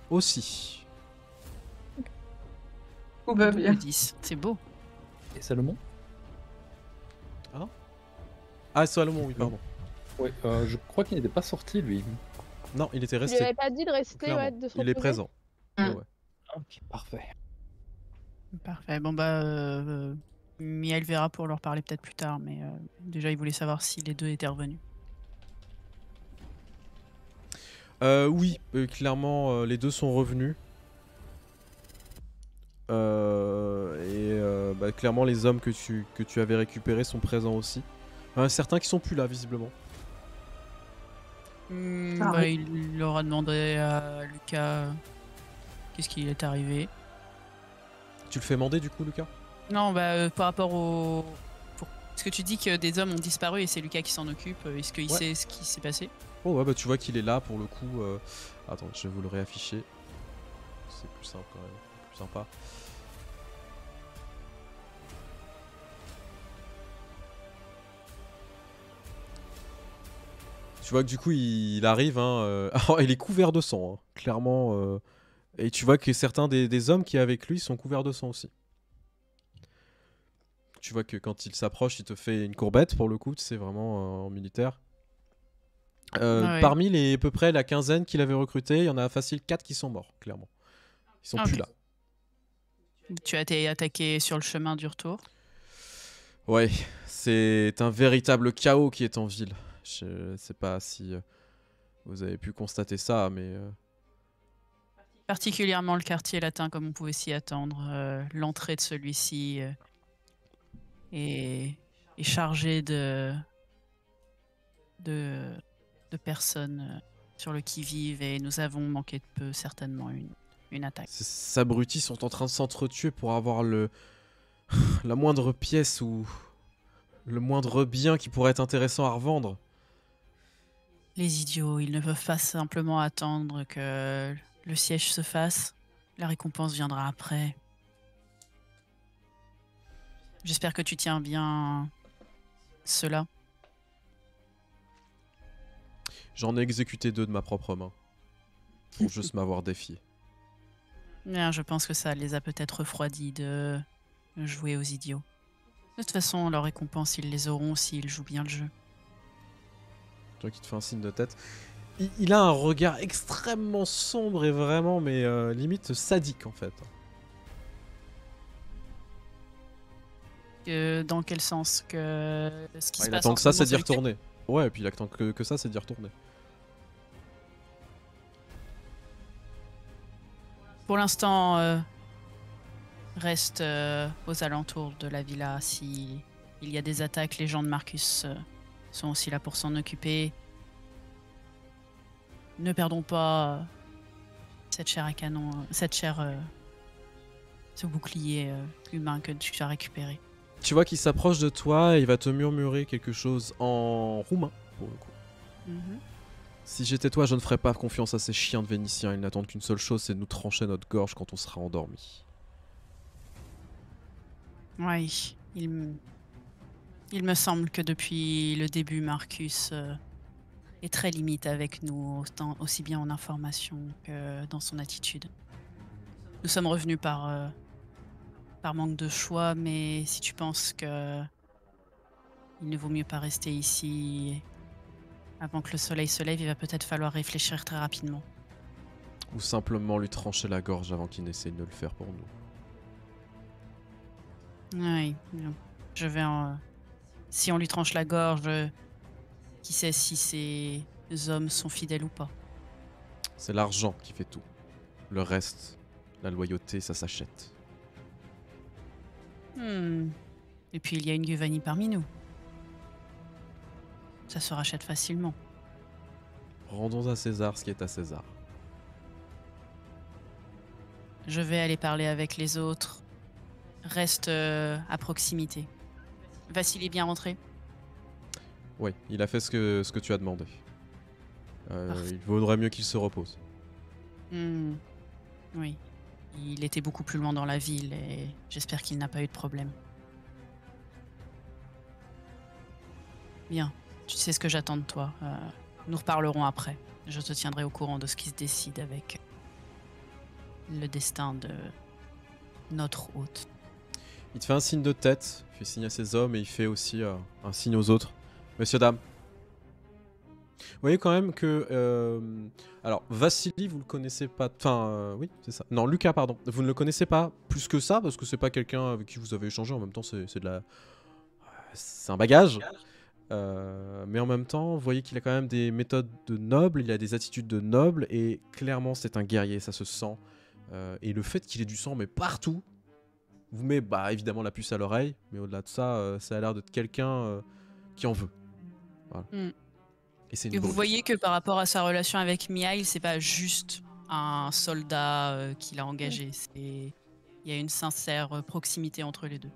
[SPEAKER 1] aussi.
[SPEAKER 6] Tout va bien.
[SPEAKER 2] 10, c'est beau.
[SPEAKER 3] Et Salomon?
[SPEAKER 1] Ah, Salomon, oui, pardon.
[SPEAKER 3] Ouais, je crois qu'il n'était pas sorti, lui.
[SPEAKER 1] Non, il était
[SPEAKER 5] Tu lui
[SPEAKER 1] resté.
[SPEAKER 5] avais pas dit de rester,
[SPEAKER 1] Clairement.
[SPEAKER 5] ouais, de se
[SPEAKER 1] Il est
[SPEAKER 5] reposer
[SPEAKER 1] présent.
[SPEAKER 6] Mm.
[SPEAKER 1] Ouais, ouais.
[SPEAKER 3] Ok, parfait.
[SPEAKER 2] Parfait, bon bah... Miail verra pour leur parler peut-être plus tard, mais déjà il voulait savoir si les deux étaient revenus.
[SPEAKER 1] Oui, clairement, les deux sont revenus. Bah, clairement, les hommes que tu avais récupérés sont présents aussi. Certains qui sont plus là, visiblement.
[SPEAKER 6] Ah,
[SPEAKER 2] Bah,
[SPEAKER 6] oui.
[SPEAKER 2] il leur a demandé à Lucas qu'est-ce qui est arrivé.
[SPEAKER 1] Tu le fais mander, du coup, Lucas?
[SPEAKER 2] Non, bah, par rapport au... Parce que tu dis que des hommes ont disparu et c'est Lucas qui s'en occupe. Est-ce qu'il
[SPEAKER 1] Ouais.
[SPEAKER 2] sait ce qui s'est passé?
[SPEAKER 1] Oh ouais, bah tu vois qu'il est là pour le coup. Attends, je vais vous le réafficher. C'est plus simple quand même, plus sympa. Tu vois que du coup il arrive, hein, alors, il est couvert de sang, hein, clairement. Et tu vois que certains des hommes qui est avec lui sont couverts de sang aussi. Tu vois que quand il s'approche, il te fait une courbette pour le coup, c'est vraiment en militaire.
[SPEAKER 2] Ouais.
[SPEAKER 1] Parmi les à peu près la quinzaine qu'il avait recruté, il y en a facile 4 qui sont morts, clairement. Ils sont
[SPEAKER 2] Ah,
[SPEAKER 1] plus
[SPEAKER 2] ok.
[SPEAKER 1] là.
[SPEAKER 2] Tu as été attaqué sur le chemin du retour.
[SPEAKER 1] Ouais, c'est un véritable chaos qui est en ville. Je sais pas si vous avez pu constater ça, mais
[SPEAKER 2] Particulièrement le quartier latin, comme on pouvait s'y attendre. L'entrée de celui-ci est chargée de personnes sur le qui-vive et nous avons manqué de peu certainement une attaque.
[SPEAKER 1] ces abrutis sont en train de s'entretuer pour avoir la moindre pièce ou le moindre bien qui pourrait être intéressant à revendre.
[SPEAKER 2] Les idiots, ils ne peuvent pas simplement attendre que le siège se fasse. La récompense viendra après. J'espère que tu tiens bien cela.
[SPEAKER 1] J'en ai exécuté 2 de ma propre main. Pour juste m'avoir défié.
[SPEAKER 2] Bien, je pense que ça les a peut-être refroidis de jouer aux idiots. De toute façon, leur récompense, ils les auront s'ils jouent bien le jeu.
[SPEAKER 1] Tu vois qu'il te fait un signe de tête. Il a un regard extrêmement sombre et vraiment, mais limite sadique en fait.
[SPEAKER 2] Dans quel sens que ce qui se
[SPEAKER 1] Il
[SPEAKER 2] passe
[SPEAKER 1] attend
[SPEAKER 2] en
[SPEAKER 1] que
[SPEAKER 2] ce
[SPEAKER 1] ça,
[SPEAKER 2] moment,
[SPEAKER 1] c'est d'y
[SPEAKER 2] le cas
[SPEAKER 1] retourner. Ouais, et puis il attend que ça, c'est d'y retourner.
[SPEAKER 2] Pour l'instant, reste aux alentours de la villa. Si il y a des attaques, les gens de Marcus sont aussi là pour s'en occuper. Ne perdons pas cette chair à canon, ce bouclier humain que tu as récupéré.
[SPEAKER 1] Tu vois qu'il s'approche de toi et il va te murmurer quelque chose en roumain, pour le coup.
[SPEAKER 2] Mhm.
[SPEAKER 1] Si j'étais toi, je ne ferais pas confiance à ces chiens de Vénitiens. Ils n'attendent qu'une seule chose, c'est de nous trancher notre gorge quand on sera endormi.
[SPEAKER 2] Oui, il me semble que depuis le début, Marcus est très limite avec nous, aussi bien en information que dans son attitude. Nous sommes revenus par manque de choix, mais si tu penses que il ne vaut mieux pas rester ici avant que le soleil se lève, il va peut-être falloir réfléchir très rapidement.
[SPEAKER 1] Ou simplement lui trancher la gorge avant qu'il n'essaye de le faire pour nous.
[SPEAKER 2] Oui, non. Je vais si on lui tranche la gorge, qui sait si ces hommes sont fidèles ou pas.
[SPEAKER 1] C'est l'argent qui fait tout. Le reste, la loyauté, ça s'achète.
[SPEAKER 2] Et puis il y a une Giovanni parmi nous. Ça se rachète facilement.
[SPEAKER 1] Rendons à César ce qui est à César.
[SPEAKER 2] Je vais aller parler avec les autres. Reste à proximité. Vassili est bien rentré?
[SPEAKER 1] Oui, il a fait ce que tu as demandé. Il vaudrait mieux qu'il se repose.
[SPEAKER 2] Oui. Il était beaucoup plus loin dans la ville et j'espère qu'il n'a pas eu de problème. Bien. Tu sais ce que j'attends de toi. Nous reparlerons après. Je te tiendrai au courant de ce qui se décide avec le destin de notre hôte.
[SPEAKER 1] Il te fait un signe de tête, il fait signe à ses hommes et il fait aussi un signe aux autres. Messieurs, dames. Vous voyez quand même que... alors, Vassili, vous le connaissez pas... Enfin, oui, c'est ça. Non, Lucas, pardon. Vous ne le connaissez pas plus que ça, parce que c'est pas quelqu'un avec qui vous avez échangé. En même temps, c'est de la... C'est un bagage. Mais en même temps, vous voyez qu'il a quand même des méthodes de noble, il a des attitudes de noble, et clairement, c'est un guerrier, ça se sent. Et le fait qu'il ait du sang, mais partout, vous met évidemment la puce à l'oreille, mais au-delà de ça, ça a l'air d'être quelqu'un qui en veut. Voilà. Et c'est une
[SPEAKER 2] Et vous
[SPEAKER 1] brute.
[SPEAKER 2] voyez que par rapport à sa relation avec Mihail, c'est pas juste un soldat qu'il a engagé. Il y a une sincère proximité entre les deux.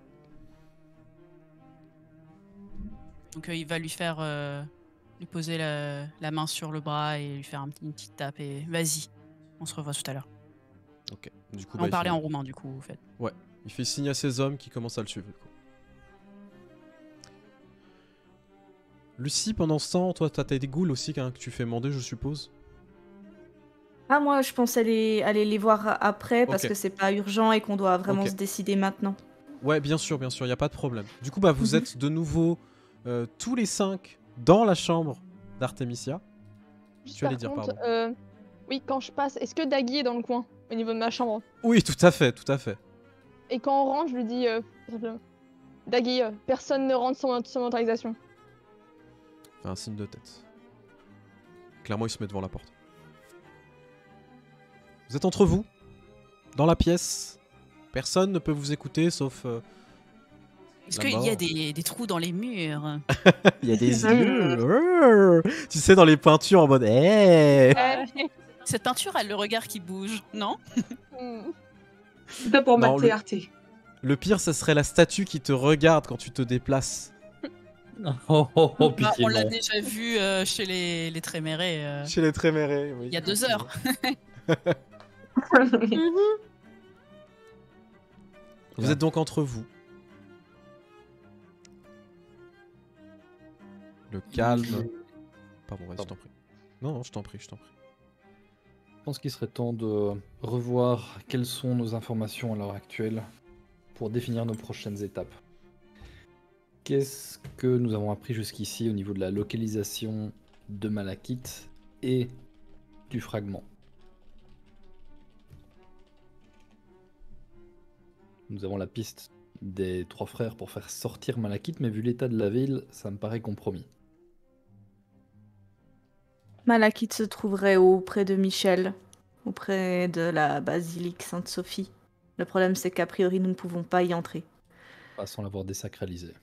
[SPEAKER 2] Donc il va lui faire lui poser la main sur le bras et lui faire une petite tape et vas-y, on se revoit tout à l'heure.
[SPEAKER 1] Ok. Du coup,
[SPEAKER 2] On
[SPEAKER 1] il
[SPEAKER 2] parlait
[SPEAKER 1] fait...
[SPEAKER 2] en roumain du coup, en fait.
[SPEAKER 1] Ouais. Il fait signe à ses hommes qui commencent à le suivre. Du coup. Lucie, pendant ce temps, toi, t'as des ghouls aussi que tu fais mander, je suppose.
[SPEAKER 4] Ah, moi, je pense aller les voir après parce
[SPEAKER 1] Ok.
[SPEAKER 4] que c'est pas urgent et qu'on doit vraiment
[SPEAKER 1] Ok.
[SPEAKER 4] se décider maintenant.
[SPEAKER 1] Ouais, bien sûr, il n'y a pas de problème. Du coup, vous êtes de nouveau tous les 5 dans la chambre d'Artemisia.
[SPEAKER 5] Juste
[SPEAKER 1] Tu allais
[SPEAKER 5] par
[SPEAKER 1] dire,
[SPEAKER 5] contre,
[SPEAKER 1] pardon.
[SPEAKER 5] oui, quand je passe, est-ce que Dagui est dans le coin, au niveau de ma chambre?
[SPEAKER 1] Oui, tout à fait, tout à fait.
[SPEAKER 5] Et quand on rentre, je lui dis, Dagui, personne ne rentre sans autorisation.
[SPEAKER 1] Fait un signe de tête. Clairement, il se met devant la porte. Vous êtes entre vous, dans la pièce. Personne ne peut vous écouter sauf...
[SPEAKER 2] Est-ce
[SPEAKER 1] La
[SPEAKER 2] qu'il y
[SPEAKER 1] mort.
[SPEAKER 2] a des trous dans les murs?
[SPEAKER 1] Il y a des yeux. Tu sais, dans les peintures en mode...
[SPEAKER 2] Cette peinture a le regard qui bouge, non?
[SPEAKER 6] C'est pour
[SPEAKER 1] Non,
[SPEAKER 6] ma clarté.
[SPEAKER 1] Le pire, ça serait la statue qui te regarde quand tu te déplaces.
[SPEAKER 2] Bah,
[SPEAKER 3] Pitié,
[SPEAKER 2] on l'a
[SPEAKER 3] non.
[SPEAKER 2] déjà vu chez les Trémérés
[SPEAKER 1] Chez les Trémérés, oui.
[SPEAKER 2] il y a 2 heures.
[SPEAKER 1] Vous êtes donc entre vous. Le calme. Pardon, vas-y, je t'en prie. Non, je t'en prie, je t'en prie.
[SPEAKER 3] Je pense qu'il serait temps de revoir quelles sont nos informations à l'heure actuelle pour définir nos prochaines étapes. Qu'est-ce que nous avons appris jusqu'ici au niveau de la localisation de malachite et du fragment. Nous avons la piste des 3 frères pour faire sortir Malachite, mais vu l'état de la ville, ça me paraît compromis.
[SPEAKER 4] Malachite se trouverait auprès de Michel, auprès de la basilique Sainte-Sophie. Le problème, c'est qu'a priori, nous ne pouvons pas y entrer.
[SPEAKER 3] Pas sans l'avoir désacralisé.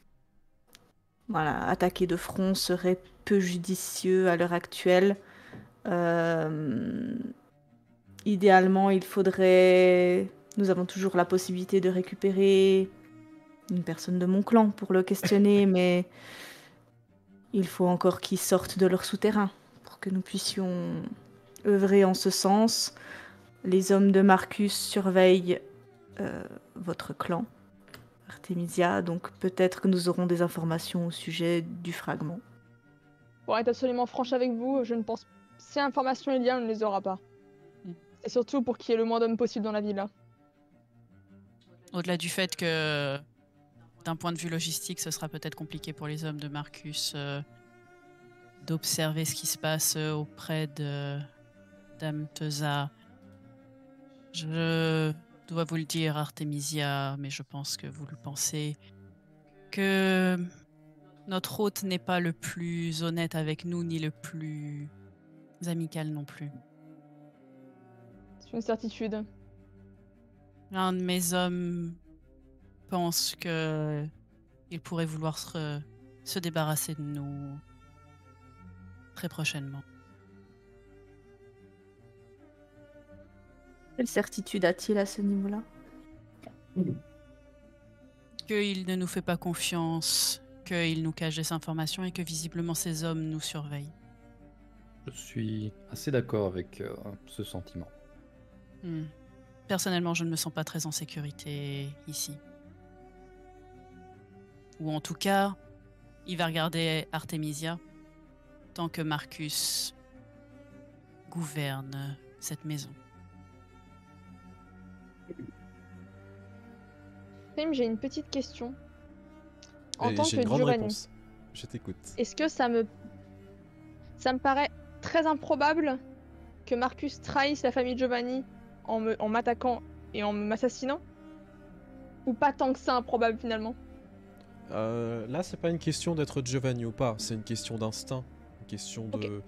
[SPEAKER 4] Voilà, attaquer de front serait peu judicieux à l'heure actuelle. Idéalement, il faudrait... Nous avons toujours la possibilité de récupérer une personne de mon clan pour le questionner, mais il faut encore qu'ils sortent de leur souterrain pour que nous puissions œuvrer en ce sens. Les hommes de Marcus surveillent votre clan, Artemisia, donc peut-être que nous aurons des informations au sujet du fragment.
[SPEAKER 5] Pour être absolument franche avec vous, je ne pense... Si information il y a, on ne les aura pas. Et surtout pour qu'il y ait le moins d'hommes possible dans la ville, là.
[SPEAKER 2] Au-delà du fait que, d'un point de vue logistique, ce sera peut-être compliqué pour les hommes de Marcus d'observer ce qui se passe auprès de Dame Teusa. Je dois vous le dire, Artemisia, mais je pense que vous le pensez, que notre hôte n'est pas le plus honnête avec nous, ni le plus amical non plus.
[SPEAKER 5] C'est une certitude.
[SPEAKER 2] Un de mes hommes pense que il pourrait vouloir se débarrasser de nous très prochainement.
[SPEAKER 4] Quelle certitude a-t-il à ce niveau-là?
[SPEAKER 2] Qu'il ne nous fait pas confiance, qu'il nous cache des informations et que visiblement ces hommes nous surveillent.
[SPEAKER 3] Je suis assez d'accord avec ce sentiment.
[SPEAKER 2] Personnellement, je ne me sens pas très en sécurité ici. Ou en tout cas, il va regarder Artemisia tant que Marcus gouverne cette maison.
[SPEAKER 5] Prim, j'ai une petite question. En
[SPEAKER 1] Et
[SPEAKER 5] tant
[SPEAKER 1] j'ai
[SPEAKER 5] que
[SPEAKER 1] une grande
[SPEAKER 5] Giovanni,
[SPEAKER 1] réponse. Je t'écoute.
[SPEAKER 5] est-ce que ça me paraît très improbable que Marcus trahisse la famille Giovanni en m'attaquant et en m'assassinant? Ou pas tant que ça improbable finalement?
[SPEAKER 1] Là, c'est pas une question d'être Giovanni ou pas, c'est une question d'instinct. Une question de...
[SPEAKER 5] Ok.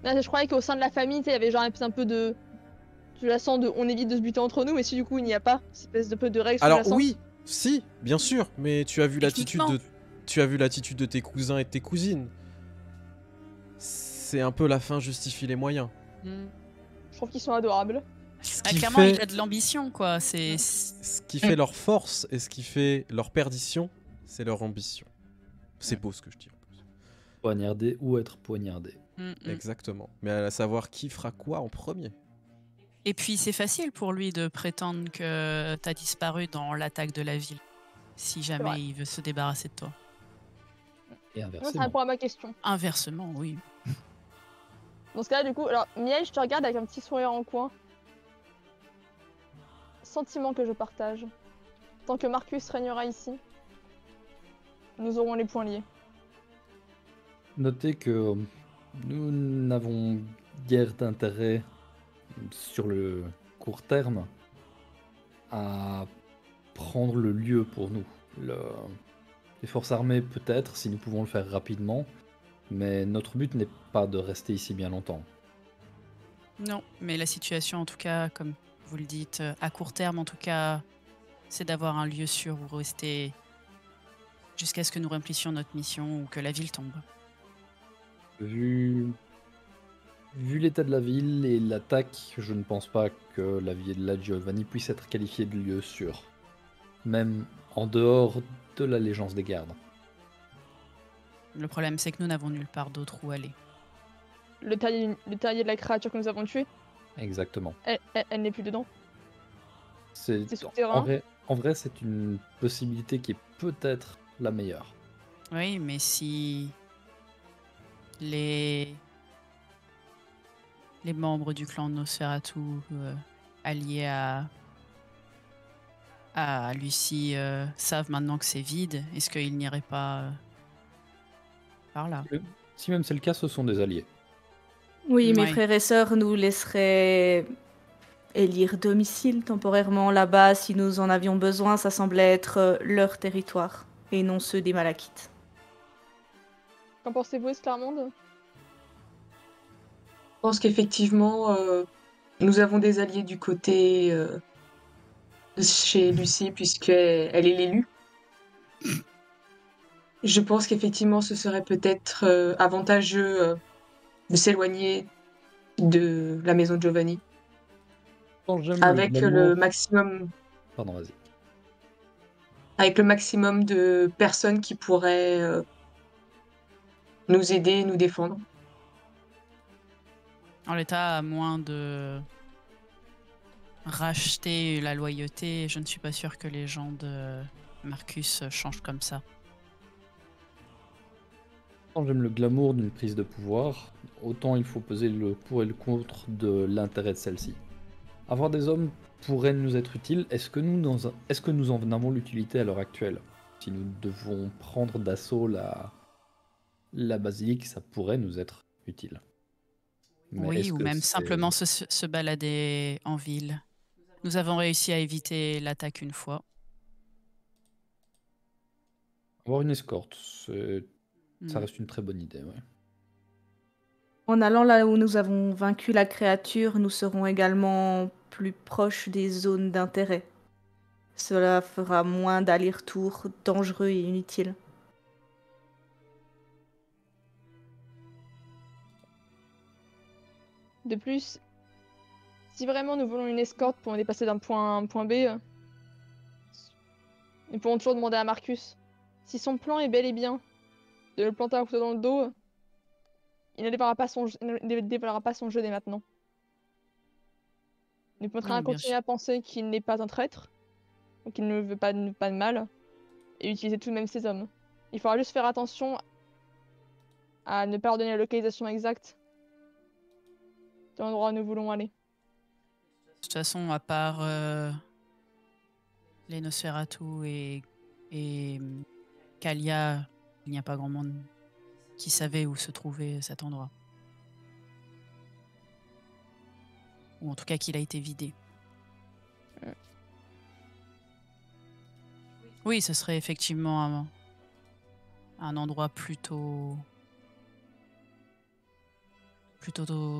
[SPEAKER 5] Là, je croyais qu'au sein de la famille, tu sais, il y avait genre un peu de sous-jacent de on évite de se buter entre nous, mais si du coup il n'y a pas, cette espèce de peu de règles
[SPEAKER 1] Alors
[SPEAKER 5] sous-jacentes.
[SPEAKER 1] oui, si, bien sûr, mais tu as vu l'attitude
[SPEAKER 2] Techniquement.
[SPEAKER 1] de... Tu as vu l'attitude de tes cousins et de tes cousines. C'est un peu la fin justifie les moyens.
[SPEAKER 5] Je trouve qu'ils sont adorables.
[SPEAKER 1] qui
[SPEAKER 2] Clairement,
[SPEAKER 1] fait-
[SPEAKER 2] il a de l'ambition, quoi. C'est
[SPEAKER 1] Ce qui fait leur force et ce qui fait leur perdition, c'est leur ambition. C'est beau ce que je dis en plus.
[SPEAKER 3] Poignarder ou être poignardé.
[SPEAKER 1] Exactement. Mais à savoir qui fera quoi en premier.
[SPEAKER 2] Et puis, c'est facile pour lui de prétendre que t'as disparu dans l'attaque de la ville, si
[SPEAKER 5] vrai.
[SPEAKER 2] jamais il veut se débarrasser de toi.
[SPEAKER 3] Et
[SPEAKER 5] Non, ça
[SPEAKER 3] inversement.
[SPEAKER 5] répond à ma question.
[SPEAKER 2] Inversement, oui.
[SPEAKER 5] Dans ce cas-là, du coup, alors Miel, je te regarde avec un petit sourire en coin. Sentiment que je partage. Tant que Marcus régnera ici, nous aurons les poings liés.
[SPEAKER 3] Notez que nous n'avons guère d'intérêt sur le court terme à prendre le lieu pour nous. Les forces armées peut-être, si nous pouvons le faire rapidement, mais notre but n'est pas de rester ici bien longtemps.
[SPEAKER 2] Non, mais la situation, en tout cas, comme vous le dites, à court terme, en tout cas, c'est d'avoir un lieu sûr où rester jusqu'à ce que nous remplissions notre mission ou que la ville tombe.
[SPEAKER 3] Vu l'état de la ville et l'attaque, je ne pense pas que la Villa Giovanni puisse être qualifiée de lieu sûr, même en dehors de l'allégeance des gardes.
[SPEAKER 2] Le problème, c'est que nous n'avons nulle part d'autre où aller.
[SPEAKER 5] Le terrier de la créature que nous avons tuée,
[SPEAKER 3] Exactement.
[SPEAKER 5] elle n'est plus dedans. C'est
[SPEAKER 3] En
[SPEAKER 5] souterrain.
[SPEAKER 3] vrai, en vrai, c'est une possibilité qui est peut-être la meilleure.
[SPEAKER 2] Oui, mais si les membres du clan Nosferatu alliés à Lucie savent maintenant que c'est vide, est-ce qu'ils n'iraient pas par là.
[SPEAKER 3] Si même c'est le cas, ce sont des alliés.
[SPEAKER 4] Oui, mes
[SPEAKER 2] Ouais.
[SPEAKER 4] frères et sœurs nous laisseraient élire domicile temporairement là-bas si nous en avions besoin. Ça semblait être leur territoire et non ceux des Malakites.
[SPEAKER 5] Qu'en pensez-vous, Esclarmonde?
[SPEAKER 6] Je pense qu'effectivement, nous avons des alliés du côté de chez Lucie, puisqu'elle est l'élue. Je pense qu'effectivement, ce serait peut-être avantageux de s'éloigner de la maison de Giovanni
[SPEAKER 3] Quand j'aime
[SPEAKER 6] avec
[SPEAKER 3] le
[SPEAKER 6] le
[SPEAKER 3] glamour...
[SPEAKER 6] maximum,
[SPEAKER 3] Pardon, vas-y.
[SPEAKER 6] avec le maximum de personnes qui pourraient nous aider et nous défendre.
[SPEAKER 2] En l'état, à moins de racheter la loyauté, je ne suis pas sûre que les gens de Marcus changent comme ça.
[SPEAKER 3] Quand j'aime le glamour d'une prise de pouvoir, autant il faut peser le pour et le contre de l'intérêt de celle-ci. Avoir des hommes pourrait nous être utile. Est-ce que nous en avons l'utilité à l'heure actuelle? Si nous devons prendre d'assaut la basilique, ça pourrait nous être utile. Mais
[SPEAKER 2] Oui,
[SPEAKER 3] est-ce
[SPEAKER 2] ou
[SPEAKER 3] que
[SPEAKER 2] même
[SPEAKER 3] c'est-
[SPEAKER 2] simplement se balader en ville. Nous avons réussi à éviter l'attaque une fois.
[SPEAKER 3] Avoir une escorte, ça
[SPEAKER 2] Hmm.
[SPEAKER 3] reste une très bonne idée. Ouais.
[SPEAKER 4] En allant là où nous avons vaincu la créature, nous serons également plus proches des zones d'intérêt. Cela fera moins d'allers-retours dangereux et inutiles.
[SPEAKER 5] De plus, si vraiment nous voulons une escorte pour nous dépasser d'un point A à un point B, nous pourrons toujours demander à Marcus. Si son plan est bel et bien de le planter un couteau dans le dos, il ne dévoilera pas son jeu dès maintenant. Nous pourrons
[SPEAKER 2] Non, bien
[SPEAKER 5] continuer
[SPEAKER 2] sûr.
[SPEAKER 5] à penser qu'il n'est pas un traître, ou qu'il ne veut pas de mal, et utiliser tout de même ses hommes. Il faudra juste faire attention à ne pas leur donner la localisation exacte de l'endroit où nous voulons aller.
[SPEAKER 2] De toute façon, à part les Nosferatu et Kalia, il n'y a pas grand monde qui savait où se trouvait cet endroit. Ou en tout cas qu'il a été vidé. Oui, ce serait effectivement un endroit plutôt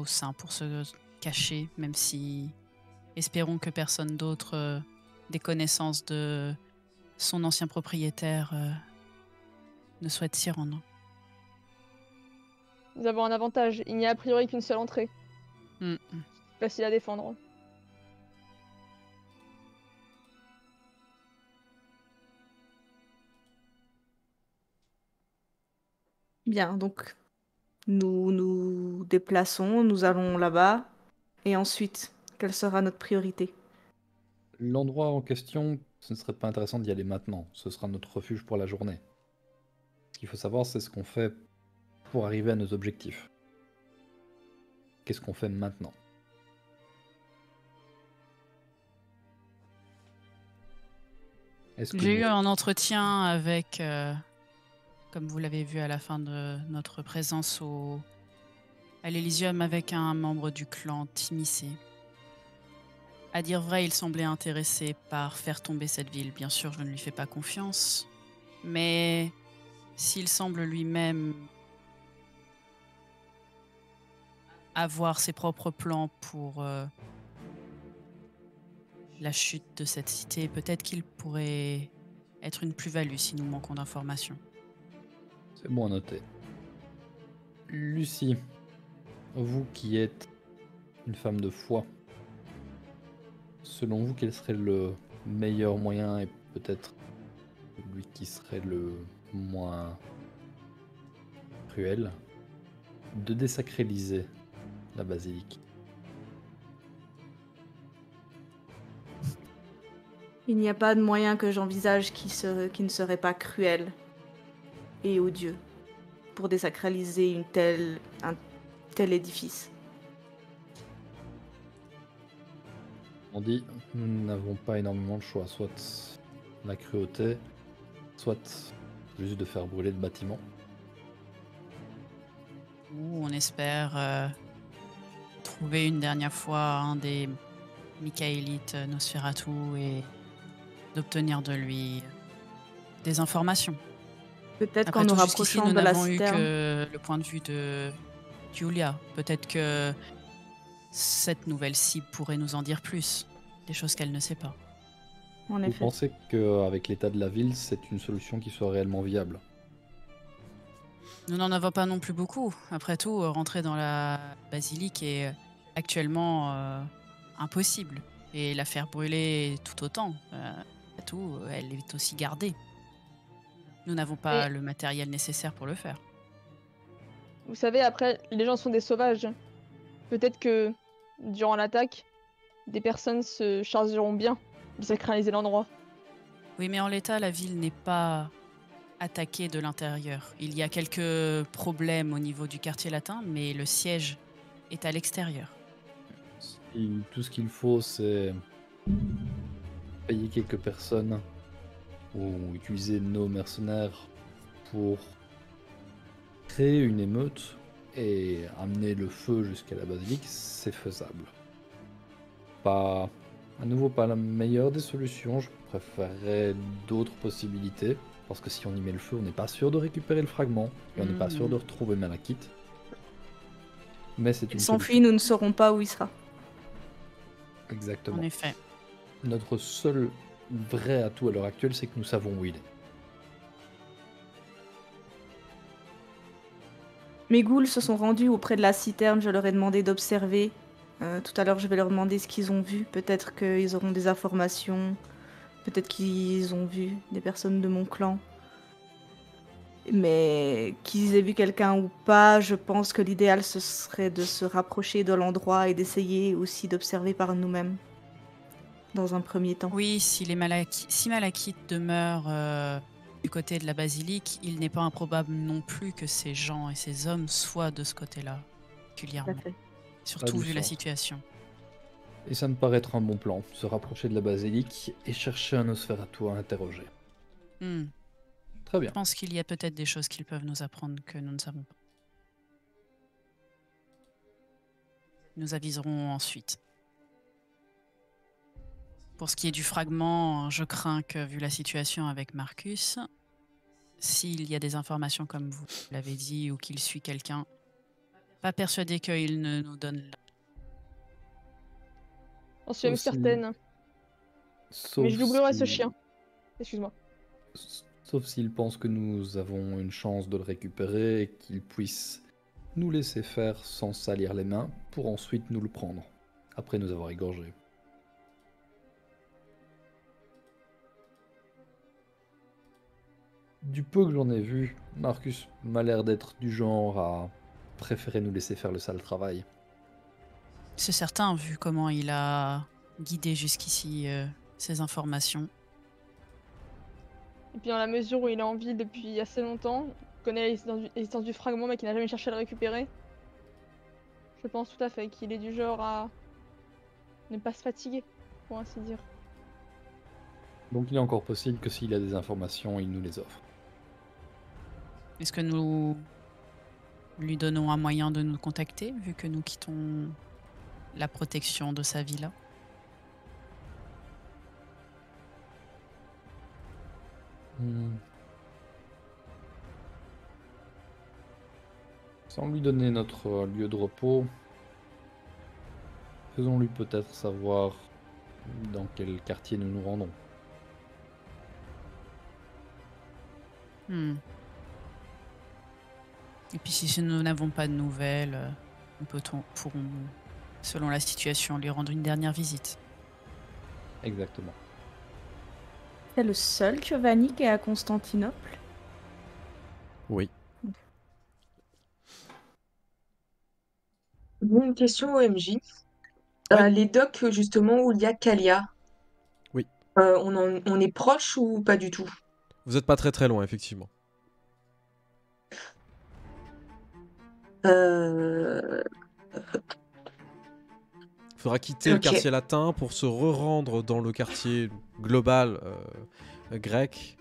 [SPEAKER 2] sain pour se cacher, même si espérons que personne d'autre des connaissances de son ancien propriétaire ne souhaite s'y rendre.
[SPEAKER 5] Nous avons un avantage, il n'y a a priori qu'une seule entrée.
[SPEAKER 2] Mm.
[SPEAKER 5] Facile à défendre.
[SPEAKER 4] Bien, donc nous nous déplaçons, nous allons là-bas. Et ensuite, quelle sera notre priorité?
[SPEAKER 3] L'endroit en question, ce ne serait pas intéressant d'y aller maintenant. Ce sera notre refuge pour la journée. Ce qu'il faut savoir, c'est ce qu'on fait pour arriver à nos objectifs. Qu'est-ce qu'on fait maintenant? Est-ce que
[SPEAKER 2] J'ai eu
[SPEAKER 3] nous-
[SPEAKER 2] un entretien avec, comme vous l'avez vu à la fin de notre présence à l'Elysium, avec un membre du clan Timicé. À dire vrai, il semblait intéressé par faire tomber cette ville. Bien sûr, je ne lui fais pas confiance. Mais s'il semble lui-même avoir ses propres plans pour la chute de cette cité, peut-être qu'il pourrait être une plus-value si nous manquons d'informations.
[SPEAKER 3] C'est bon à noter. Lucie, vous qui êtes une femme de foi, selon vous, quel serait le meilleur moyen et peut-être celui qui serait le moins cruel de désacraliser la basilique?
[SPEAKER 4] Il n'y a pas de moyen que j'envisage qui ne serait pas cruel et odieux pour désacraliser un tel édifice.
[SPEAKER 3] On dit, nous n'avons pas énormément de choix, soit la cruauté, soit juste de faire brûler le bâtiment.
[SPEAKER 2] où on espère trouver une dernière fois un des Michaélites Nosferatu et d'obtenir de lui des informations.
[SPEAKER 4] Peut-être
[SPEAKER 2] Après
[SPEAKER 4] qu'en nous
[SPEAKER 2] tout, jusqu'ici,
[SPEAKER 4] rapprochant
[SPEAKER 2] nous
[SPEAKER 4] de la
[SPEAKER 2] n'avons eu
[SPEAKER 4] citerne.
[SPEAKER 2] que le point de vue de Julia. Peut-être que cette nouvelle cible pourrait nous en dire plus, des choses qu'elle ne sait pas.
[SPEAKER 4] En
[SPEAKER 3] Vous
[SPEAKER 4] effet.
[SPEAKER 3] pensez qu'avec l'état de la ville, c'est une solution qui soit réellement viable?
[SPEAKER 2] Nous n'en avons pas non plus beaucoup. Après tout, rentrer dans la basilique est actuellement impossible. Et la faire brûler tout autant. Après tout, elle est aussi gardée. Nous n'avons pas
[SPEAKER 5] Et-
[SPEAKER 2] le matériel nécessaire pour le faire.
[SPEAKER 5] Vous savez, après, les gens sont des sauvages. Peut-être que, durant l'attaque, des personnes se chargeront bien de sacraliser l'endroit.
[SPEAKER 2] Oui, mais en l'état, la ville n'est pas attaquée de l'intérieur. Il y a quelques problèmes au niveau du quartier latin, mais le siège est à l'extérieur.
[SPEAKER 3] Tout ce qu'il faut, c'est payer quelques personnes ou utiliser nos mercenaires pour créer une émeute et amener le feu jusqu'à la basilique, c'est faisable. Pas, à nouveau, pas la meilleure des solutions, je préférerais d'autres possibilités, parce que si on y met le feu, on n'est pas sûr de récupérer le fragment, et on n'est pas sûr de retrouver Malakith. Mais c'est
[SPEAKER 4] Il
[SPEAKER 3] une
[SPEAKER 4] s'enfuit,
[SPEAKER 3] solution.
[SPEAKER 4] nous ne saurons pas où il sera.
[SPEAKER 3] Exactement.
[SPEAKER 2] En effet.
[SPEAKER 3] Notre seul vrai atout à l'heure actuelle, c'est que nous savons où il est.
[SPEAKER 4] Mes ghouls se sont rendus auprès de la citerne, je leur ai demandé d'observer. Tout à l'heure, je vais leur demander ce qu'ils ont vu. Peut-être qu'ils auront des informations. Peut-être qu'ils ont vu des personnes de mon clan. Mais qu'ils aient vu quelqu'un ou pas, je pense que l'idéal, ce serait de se rapprocher de l'endroit et d'essayer aussi d'observer par nous-mêmes. Dans un premier temps.
[SPEAKER 2] Oui, si Malakith demeure du côté de la basilique, il n'est pas improbable non plus que ces gens et ces hommes soient de ce côté-là,
[SPEAKER 4] Tout
[SPEAKER 2] particulièrement.
[SPEAKER 4] à fait.
[SPEAKER 2] Surtout
[SPEAKER 3] du
[SPEAKER 2] vu la
[SPEAKER 3] sens.
[SPEAKER 2] situation.
[SPEAKER 3] Et ça me paraît être un bon plan, se rapprocher de la basilique et chercher un Nosferatu à interroger. Très bien.
[SPEAKER 2] Je pense qu'il y a peut-être des choses qu'ils peuvent nous apprendre que nous ne savons pas. Nous aviserons ensuite. Pour ce qui est du fragment, je crains que, vu la situation avec Marcus, s'il y a des informations comme vous l'avez dit ou qu'il suit quelqu'un, pas persuadé qu'il ne nous donne.
[SPEAKER 5] J'en suis même
[SPEAKER 3] Aussi-
[SPEAKER 5] certaine.
[SPEAKER 3] Sauf
[SPEAKER 5] Mais je l'oublierai ce
[SPEAKER 3] si-
[SPEAKER 5] chien. Excuse-moi.
[SPEAKER 3] Sauf s'il pense que nous avons une chance de le récupérer et qu'il puisse nous laisser faire sans salir les mains pour ensuite nous le prendre, après nous avoir égorgé. Du peu que j'en ai vu, Marcus m'a l'air d'être du genre à préférer nous laisser faire le sale travail.
[SPEAKER 2] C'est certain, vu comment il a guidé jusqu'ici ces informations.
[SPEAKER 5] Et puis dans la mesure où il est en vie depuis assez longtemps, il connaît l'existence du fragment mais qu'il n'a jamais cherché à le récupérer, je pense tout à fait qu'il est du genre à ne pas se fatiguer, pour ainsi dire.
[SPEAKER 3] Donc il est encore possible que s'il a des informations, il nous les offre.
[SPEAKER 2] Est-ce que nous lui donnons un moyen de nous contacter, vu que nous quittons la protection de sa villa?
[SPEAKER 3] Sans lui donner notre lieu de repos, faisons-lui peut-être savoir dans quel quartier nous nous rendons.
[SPEAKER 2] Et puis si nous n'avons pas de nouvelles, nous pourrons, selon la situation, lui rendre une dernière visite.
[SPEAKER 3] Exactement.
[SPEAKER 4] C'est le seul Giovanni qui est à Constantinople.
[SPEAKER 1] Oui.
[SPEAKER 6] Une question OMJ. Les docks, justement, où il y a Kalia.
[SPEAKER 1] Oui.
[SPEAKER 6] On est proche ou pas du tout?
[SPEAKER 1] Vous n'êtes pas très très loin, effectivement.
[SPEAKER 6] Euh,
[SPEAKER 1] Il faudra quitter le
[SPEAKER 6] Ok.
[SPEAKER 1] quartier latin pour se re-rendre dans le quartier global grec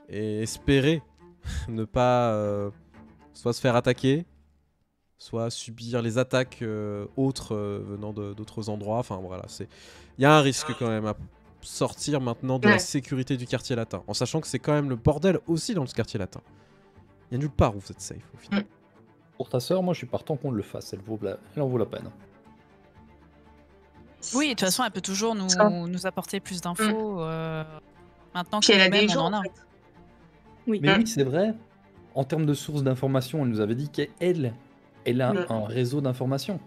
[SPEAKER 1] et espérer ne pas soit se faire attaquer, soit subir les attaques autres venant d'autres endroits. Enfin voilà, il y a un risque quand même à sortir maintenant de la sécurité du quartier latin, en sachant que c'est quand même le bordel aussi dans ce quartier latin. Il y a nulle part où vous êtes safe au final.
[SPEAKER 3] Pour ta sœur, moi je suis partant qu'on le fasse, elle en vaut la peine.
[SPEAKER 2] Oui, de toute façon, elle peut toujours nous apporter plus d'infos. Maintenant
[SPEAKER 6] Puis elle a
[SPEAKER 2] nous-mêmes,
[SPEAKER 6] des
[SPEAKER 2] on
[SPEAKER 6] gens,
[SPEAKER 2] en a.
[SPEAKER 6] en fait.
[SPEAKER 4] Oui.
[SPEAKER 3] Mais oui, c'est vrai. En termes de sources d'informations, elle nous avait dit qu'elle a
[SPEAKER 6] Oui.
[SPEAKER 3] un réseau d'informations.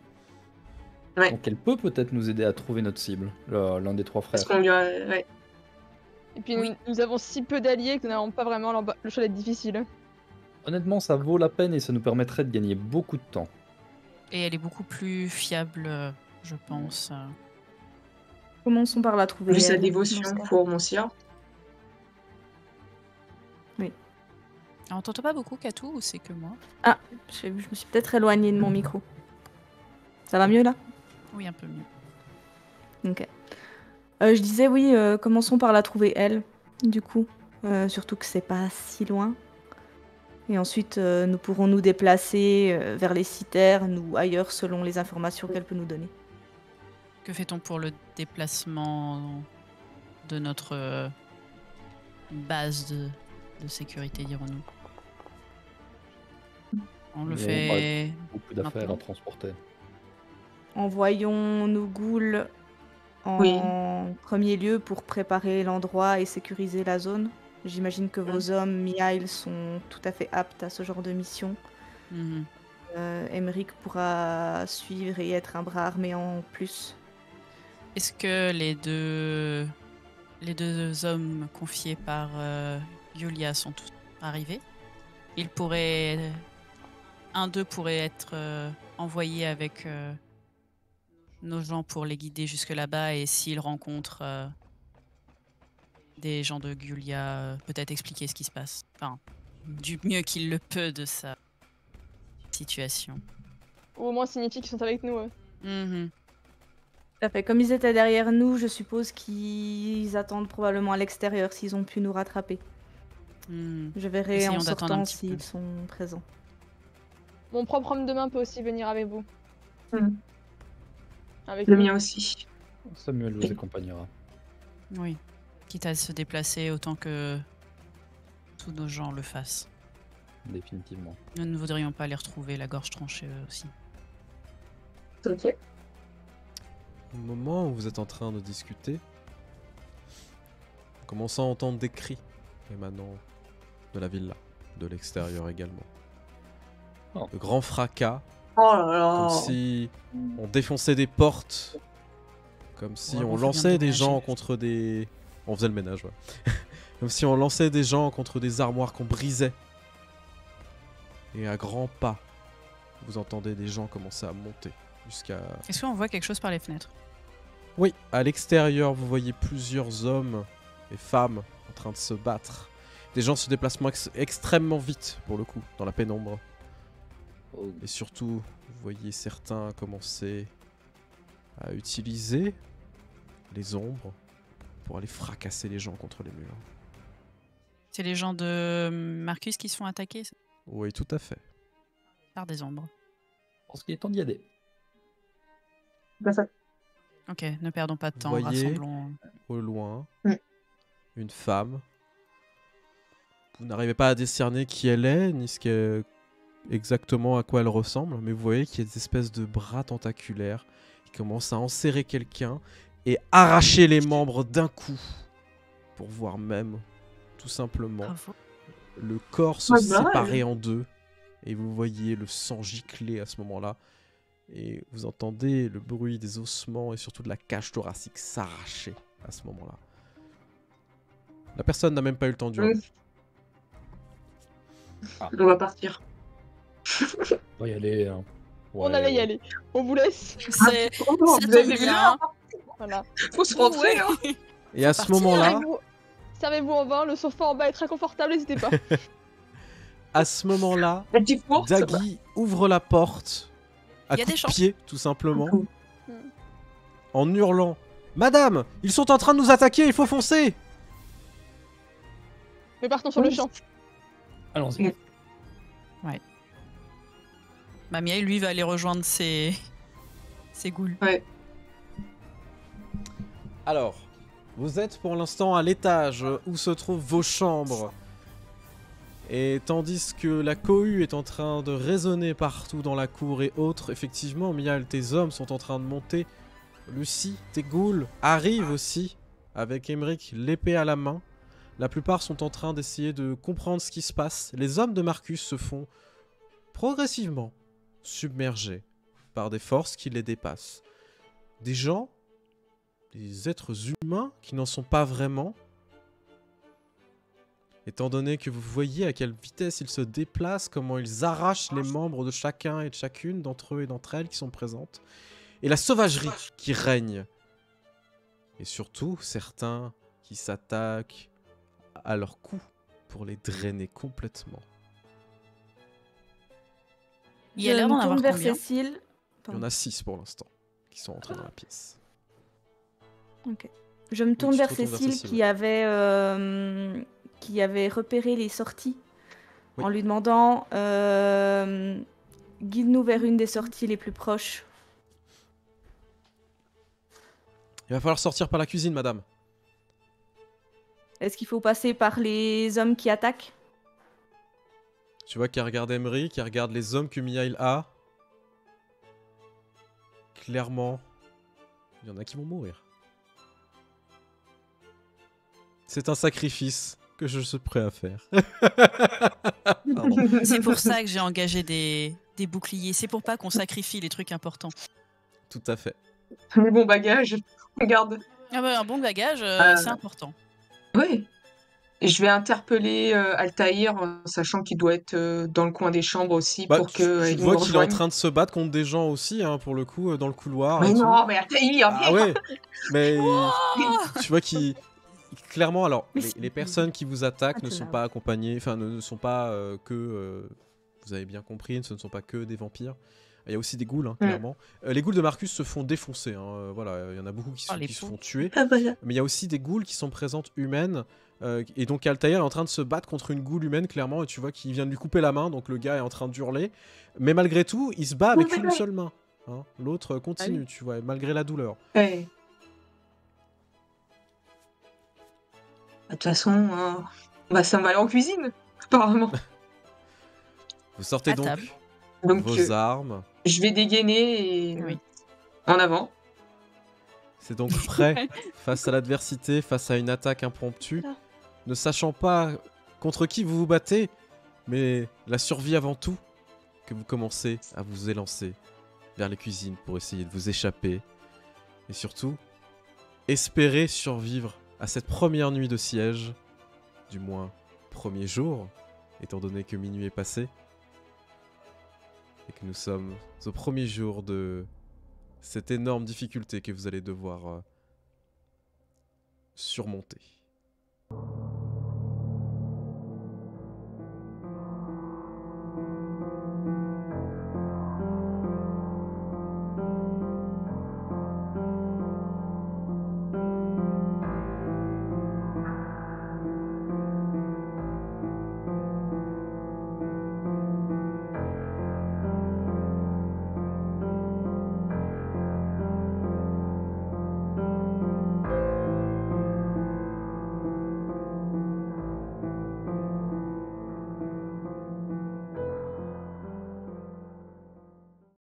[SPEAKER 6] Ouais.
[SPEAKER 3] Donc elle peut peut-être nous aider à trouver notre cible, l'un des 3 frères.
[SPEAKER 6] Parce qu'on lui a... Ouais.
[SPEAKER 5] Et puis
[SPEAKER 2] Oui.
[SPEAKER 5] nous avons si peu d'alliés que nous n'avons pas vraiment le choix d'être difficile.
[SPEAKER 3] Honnêtement, ça vaut la peine et ça nous permettrait de gagner beaucoup de temps.
[SPEAKER 2] Et elle est beaucoup plus fiable, je pense.
[SPEAKER 4] Commençons par la trouver.
[SPEAKER 6] Vu sa
[SPEAKER 4] elle,
[SPEAKER 6] dévotion
[SPEAKER 4] dans ce cas.
[SPEAKER 6] pour mon sire.
[SPEAKER 2] On t'entend pas beaucoup, Katou, ou c'est que moi?
[SPEAKER 4] Je me suis peut-être éloignée de mon micro. Ça va mieux là?
[SPEAKER 2] Oui, un peu mieux.
[SPEAKER 4] Ok. Je disais oui, commençons par la trouver elle, du coup. Surtout que c'est pas si loin. Et ensuite, nous pourrons nous déplacer vers les citernes ou ailleurs selon les informations qu'elle peut nous donner.
[SPEAKER 2] Que fait-on pour le déplacement de notre base de sécurité, dirons-nous? On le
[SPEAKER 3] Mais
[SPEAKER 2] fait...
[SPEAKER 3] Beaucoup d'affaires à
[SPEAKER 2] Maintenant.
[SPEAKER 3] transporter.
[SPEAKER 4] Envoyons nos ghouls en premier lieu pour préparer l'endroit et sécuriser la zone. J'imagine que vos hommes, Mihail, sont tout à fait aptes à ce genre de mission.
[SPEAKER 2] Mhm.
[SPEAKER 4] Emmerich pourra suivre et être un bras armé en plus.
[SPEAKER 2] Est-ce que les deux hommes confiés par Yulia sont tous arrivés? Un d'eux pourrait être envoyé avec nos gens pour les guider jusque là-bas, et s'ils rencontrent des gens de Giulia, peut-être expliquer ce qui se passe. Enfin, du mieux qu'il le peut de sa situation.
[SPEAKER 5] Ou au moins signifie qu'ils sont avec nous.
[SPEAKER 2] Mhm.
[SPEAKER 4] Tout à fait. Comme ils étaient derrière nous, je suppose qu'ils attendent probablement à l'extérieur s'ils ont pu nous rattraper.
[SPEAKER 2] Mhm.
[SPEAKER 4] Je verrai
[SPEAKER 2] Essayons
[SPEAKER 4] en
[SPEAKER 2] d'attendre un
[SPEAKER 4] sortant
[SPEAKER 2] petit peu.
[SPEAKER 4] s'ils sont présents.
[SPEAKER 5] Mon propre homme de main peut aussi venir avec vous. Avec
[SPEAKER 6] Le
[SPEAKER 5] nous.
[SPEAKER 6] mien aussi.
[SPEAKER 3] Samuel vous accompagnera.
[SPEAKER 2] Oui. Quitte à se déplacer autant que tous nos gens le fassent.
[SPEAKER 3] Définitivement.
[SPEAKER 2] Nous ne voudrions pas les retrouver la gorge tranchée aussi.
[SPEAKER 6] Ok.
[SPEAKER 1] Au moment où vous êtes en train de discuter, vous commencez à entendre des cris émanant de la villa, de l'extérieur également.
[SPEAKER 3] Oh.
[SPEAKER 1] De grands fracas,
[SPEAKER 6] Oh là là.
[SPEAKER 1] comme si on défonçait des portes, comme si
[SPEAKER 2] Ouais,
[SPEAKER 1] on
[SPEAKER 2] on fait bien
[SPEAKER 1] lançait
[SPEAKER 2] de
[SPEAKER 1] des gens
[SPEAKER 2] ménager.
[SPEAKER 1] contre des... On faisait le ménage, ouais. Comme si on lançait des gens contre des armoires qu'on brisait. Et à grands pas, vous entendez des gens commencer à monter jusqu'à...
[SPEAKER 2] Est-ce qu'on voit quelque chose par les fenêtres?
[SPEAKER 1] Oui, à l'extérieur, vous voyez plusieurs hommes et femmes en train de se battre. Des gens se déplacent extrêmement vite, pour le coup, dans la pénombre.
[SPEAKER 3] Oh.
[SPEAKER 1] Et surtout, vous voyez certains commencer à utiliser les ombres pour aller fracasser les gens contre les murs.
[SPEAKER 2] C'est les gens de Marcus qui se font attaquer
[SPEAKER 1] Oui, tout à fait.
[SPEAKER 2] par des ombres.
[SPEAKER 3] Je pense qu'il est temps d'y aller.
[SPEAKER 2] Ok, ne perdons pas de temps,
[SPEAKER 1] voyez
[SPEAKER 2] rassemblons.
[SPEAKER 1] Au loin,
[SPEAKER 6] Mm.
[SPEAKER 1] une femme. Vous n'arrivez pas à décerner qui elle est, ni exactement à quoi elle ressemble, mais vous voyez qu'il y a des espèces de bras tentaculaires qui commencent à enserrer quelqu'un et arracher les membres d'un coup, pour voir même, tout simplement,
[SPEAKER 2] Bravo.
[SPEAKER 1] le corps se
[SPEAKER 6] Ouais, bah ouais.
[SPEAKER 1] séparer en deux, et vous voyez le sang gicler à ce moment-là, et vous entendez le bruit des ossements et surtout de la cage thoracique s'arracher à ce moment-là. La personne n'a même pas eu le temps d'hurler.
[SPEAKER 6] On va partir.
[SPEAKER 3] On va y aller. Hein.
[SPEAKER 5] On
[SPEAKER 3] Ouais,
[SPEAKER 5] allait y
[SPEAKER 3] ouais.
[SPEAKER 5] aller. On vous laisse.
[SPEAKER 2] C'est...
[SPEAKER 6] Oh,
[SPEAKER 2] ça
[SPEAKER 6] vous avez
[SPEAKER 2] tombe
[SPEAKER 6] vu
[SPEAKER 2] bien.
[SPEAKER 6] là
[SPEAKER 5] Voilà.
[SPEAKER 6] Faut se rentrer, hein.
[SPEAKER 1] Et à ce
[SPEAKER 2] partir.
[SPEAKER 1] moment-là,
[SPEAKER 5] Servez-vous en vin, le sofa en bas est très confortable, n'hésitez pas.
[SPEAKER 1] à ce moment-là,
[SPEAKER 6] La petite fourche.
[SPEAKER 1] Daggy ouvre la porte à
[SPEAKER 2] Il y a
[SPEAKER 1] coups
[SPEAKER 2] des
[SPEAKER 1] de
[SPEAKER 2] gens.
[SPEAKER 1] pied, tout simplement,
[SPEAKER 5] Mm.
[SPEAKER 1] en hurlant « Madame, ils sont en train de nous attaquer, il faut foncer !»
[SPEAKER 5] Mais partons sur le champ.
[SPEAKER 3] Allons-y.
[SPEAKER 2] Bah, Miail, lui, va aller rejoindre ses ghouls.
[SPEAKER 6] Ouais.
[SPEAKER 1] Alors, vous êtes pour l'instant à l'étage où se trouvent vos chambres. Et tandis que la cohue est en train de résonner partout dans la cour et autres, effectivement, Miail, tes hommes sont en train de monter. Lucie, tes ghouls arrivent aussi, avec Emmerich l'épée à la main. La plupart sont en train d'essayer de comprendre ce qui se passe. Les hommes de Marcus se font progressivement submergés par des forces qui les dépassent. Des gens, des êtres humains qui n'en sont pas vraiment. Étant donné que vous voyez à quelle vitesse ils se déplacent, comment ils arrachent les membres de chacun et de chacune d'entre eux et d'entre elles qui sont présentes. Et la sauvagerie qui règne. Et surtout, certains qui s'attaquent à leurs coups pour les drainer complètement.
[SPEAKER 2] Il y a l'air d'en
[SPEAKER 4] me
[SPEAKER 2] avoir
[SPEAKER 4] tourne vers
[SPEAKER 2] combien?
[SPEAKER 4] Cécile.
[SPEAKER 1] Il y en a 6 pour l'instant qui sont entrés dans la pièce.
[SPEAKER 4] Ok. Je me tourne
[SPEAKER 1] tu te
[SPEAKER 4] vers
[SPEAKER 1] retournes vers
[SPEAKER 4] Cécile
[SPEAKER 1] Cécile,
[SPEAKER 4] qui avait repéré les sorties
[SPEAKER 1] Oui.
[SPEAKER 4] en lui demandant guide-nous vers une des sorties les plus proches.
[SPEAKER 1] Il va falloir sortir par la cuisine, madame.
[SPEAKER 4] Est-ce qu'il faut passer par les hommes qui attaquent?
[SPEAKER 1] Tu vois qu'elle regarde Emery, qu'elle regarde les hommes que Miail a. Clairement, il y en a qui vont mourir. C'est un sacrifice que je suis prêt à faire. Pardon.
[SPEAKER 2] C'est pour ça que j'ai engagé des boucliers. C'est pour pas qu'on sacrifie les trucs importants.
[SPEAKER 1] Tout à fait.
[SPEAKER 6] Le bon bagage, regarde.
[SPEAKER 2] Ah bah, un bon bagage, c'est important.
[SPEAKER 6] Ouais. Et je vais interpeller Altaïr, en sachant qu'il doit être dans le coin des chambres aussi,
[SPEAKER 1] Bah,
[SPEAKER 6] pour
[SPEAKER 1] tu
[SPEAKER 6] que
[SPEAKER 1] vois qu'il est en train de se battre contre des gens aussi, hein, pour le coup, dans le couloir.
[SPEAKER 6] Mais
[SPEAKER 1] et tout.
[SPEAKER 6] non, mais Altaïr,
[SPEAKER 1] Ah ouais, mais
[SPEAKER 2] Oh
[SPEAKER 1] tu vois qu'il... Clairement, alors,
[SPEAKER 4] Mais
[SPEAKER 1] les personnes qui vous attaquent
[SPEAKER 4] Ah,
[SPEAKER 1] ne
[SPEAKER 4] tu
[SPEAKER 1] sont
[SPEAKER 4] l'as.
[SPEAKER 1] pas accompagnées, enfin, ne sont pas vous avez bien compris, ce ne sont pas que des vampires. Il y a aussi des ghouls, hein, clairement. Les ghouls de Marcus se font défoncer, hein, voilà, il y en a beaucoup qui
[SPEAKER 2] les
[SPEAKER 1] se
[SPEAKER 2] pauvres.
[SPEAKER 1] font tuer.
[SPEAKER 6] Ah, voilà.
[SPEAKER 1] Mais il y a aussi des ghouls qui sont présentes humaines. Et donc Altaïr est en train de se battre contre une ghoul humaine, clairement, et tu vois qu'il vient de lui couper la main, donc le gars est en train d'hurler. Mais malgré tout, il se bat avec une seule main. Hein. L'autre continue, tu vois, malgré la douleur.
[SPEAKER 6] Ouais. De toute façon, bah, ça va aller en cuisine, apparemment.
[SPEAKER 1] Vous sortez
[SPEAKER 2] À
[SPEAKER 1] donc
[SPEAKER 2] table.
[SPEAKER 6] Donc,
[SPEAKER 1] vos armes.
[SPEAKER 6] je vais dégainer et
[SPEAKER 2] Oui.
[SPEAKER 6] en avant.
[SPEAKER 1] C'est donc prêt face à l'adversité, face à une attaque impromptue. Ne sachant pas contre qui vous vous battez, mais la survie avant tout, que vous commencez à vous élancer vers les cuisines pour essayer de vous échapper. Et surtout, espérer survivre à cette première nuit de siège, du moins premier jour, étant donné que minuit est passé, et que nous sommes au premier jour de cette énorme difficulté que vous allez devoir surmonter.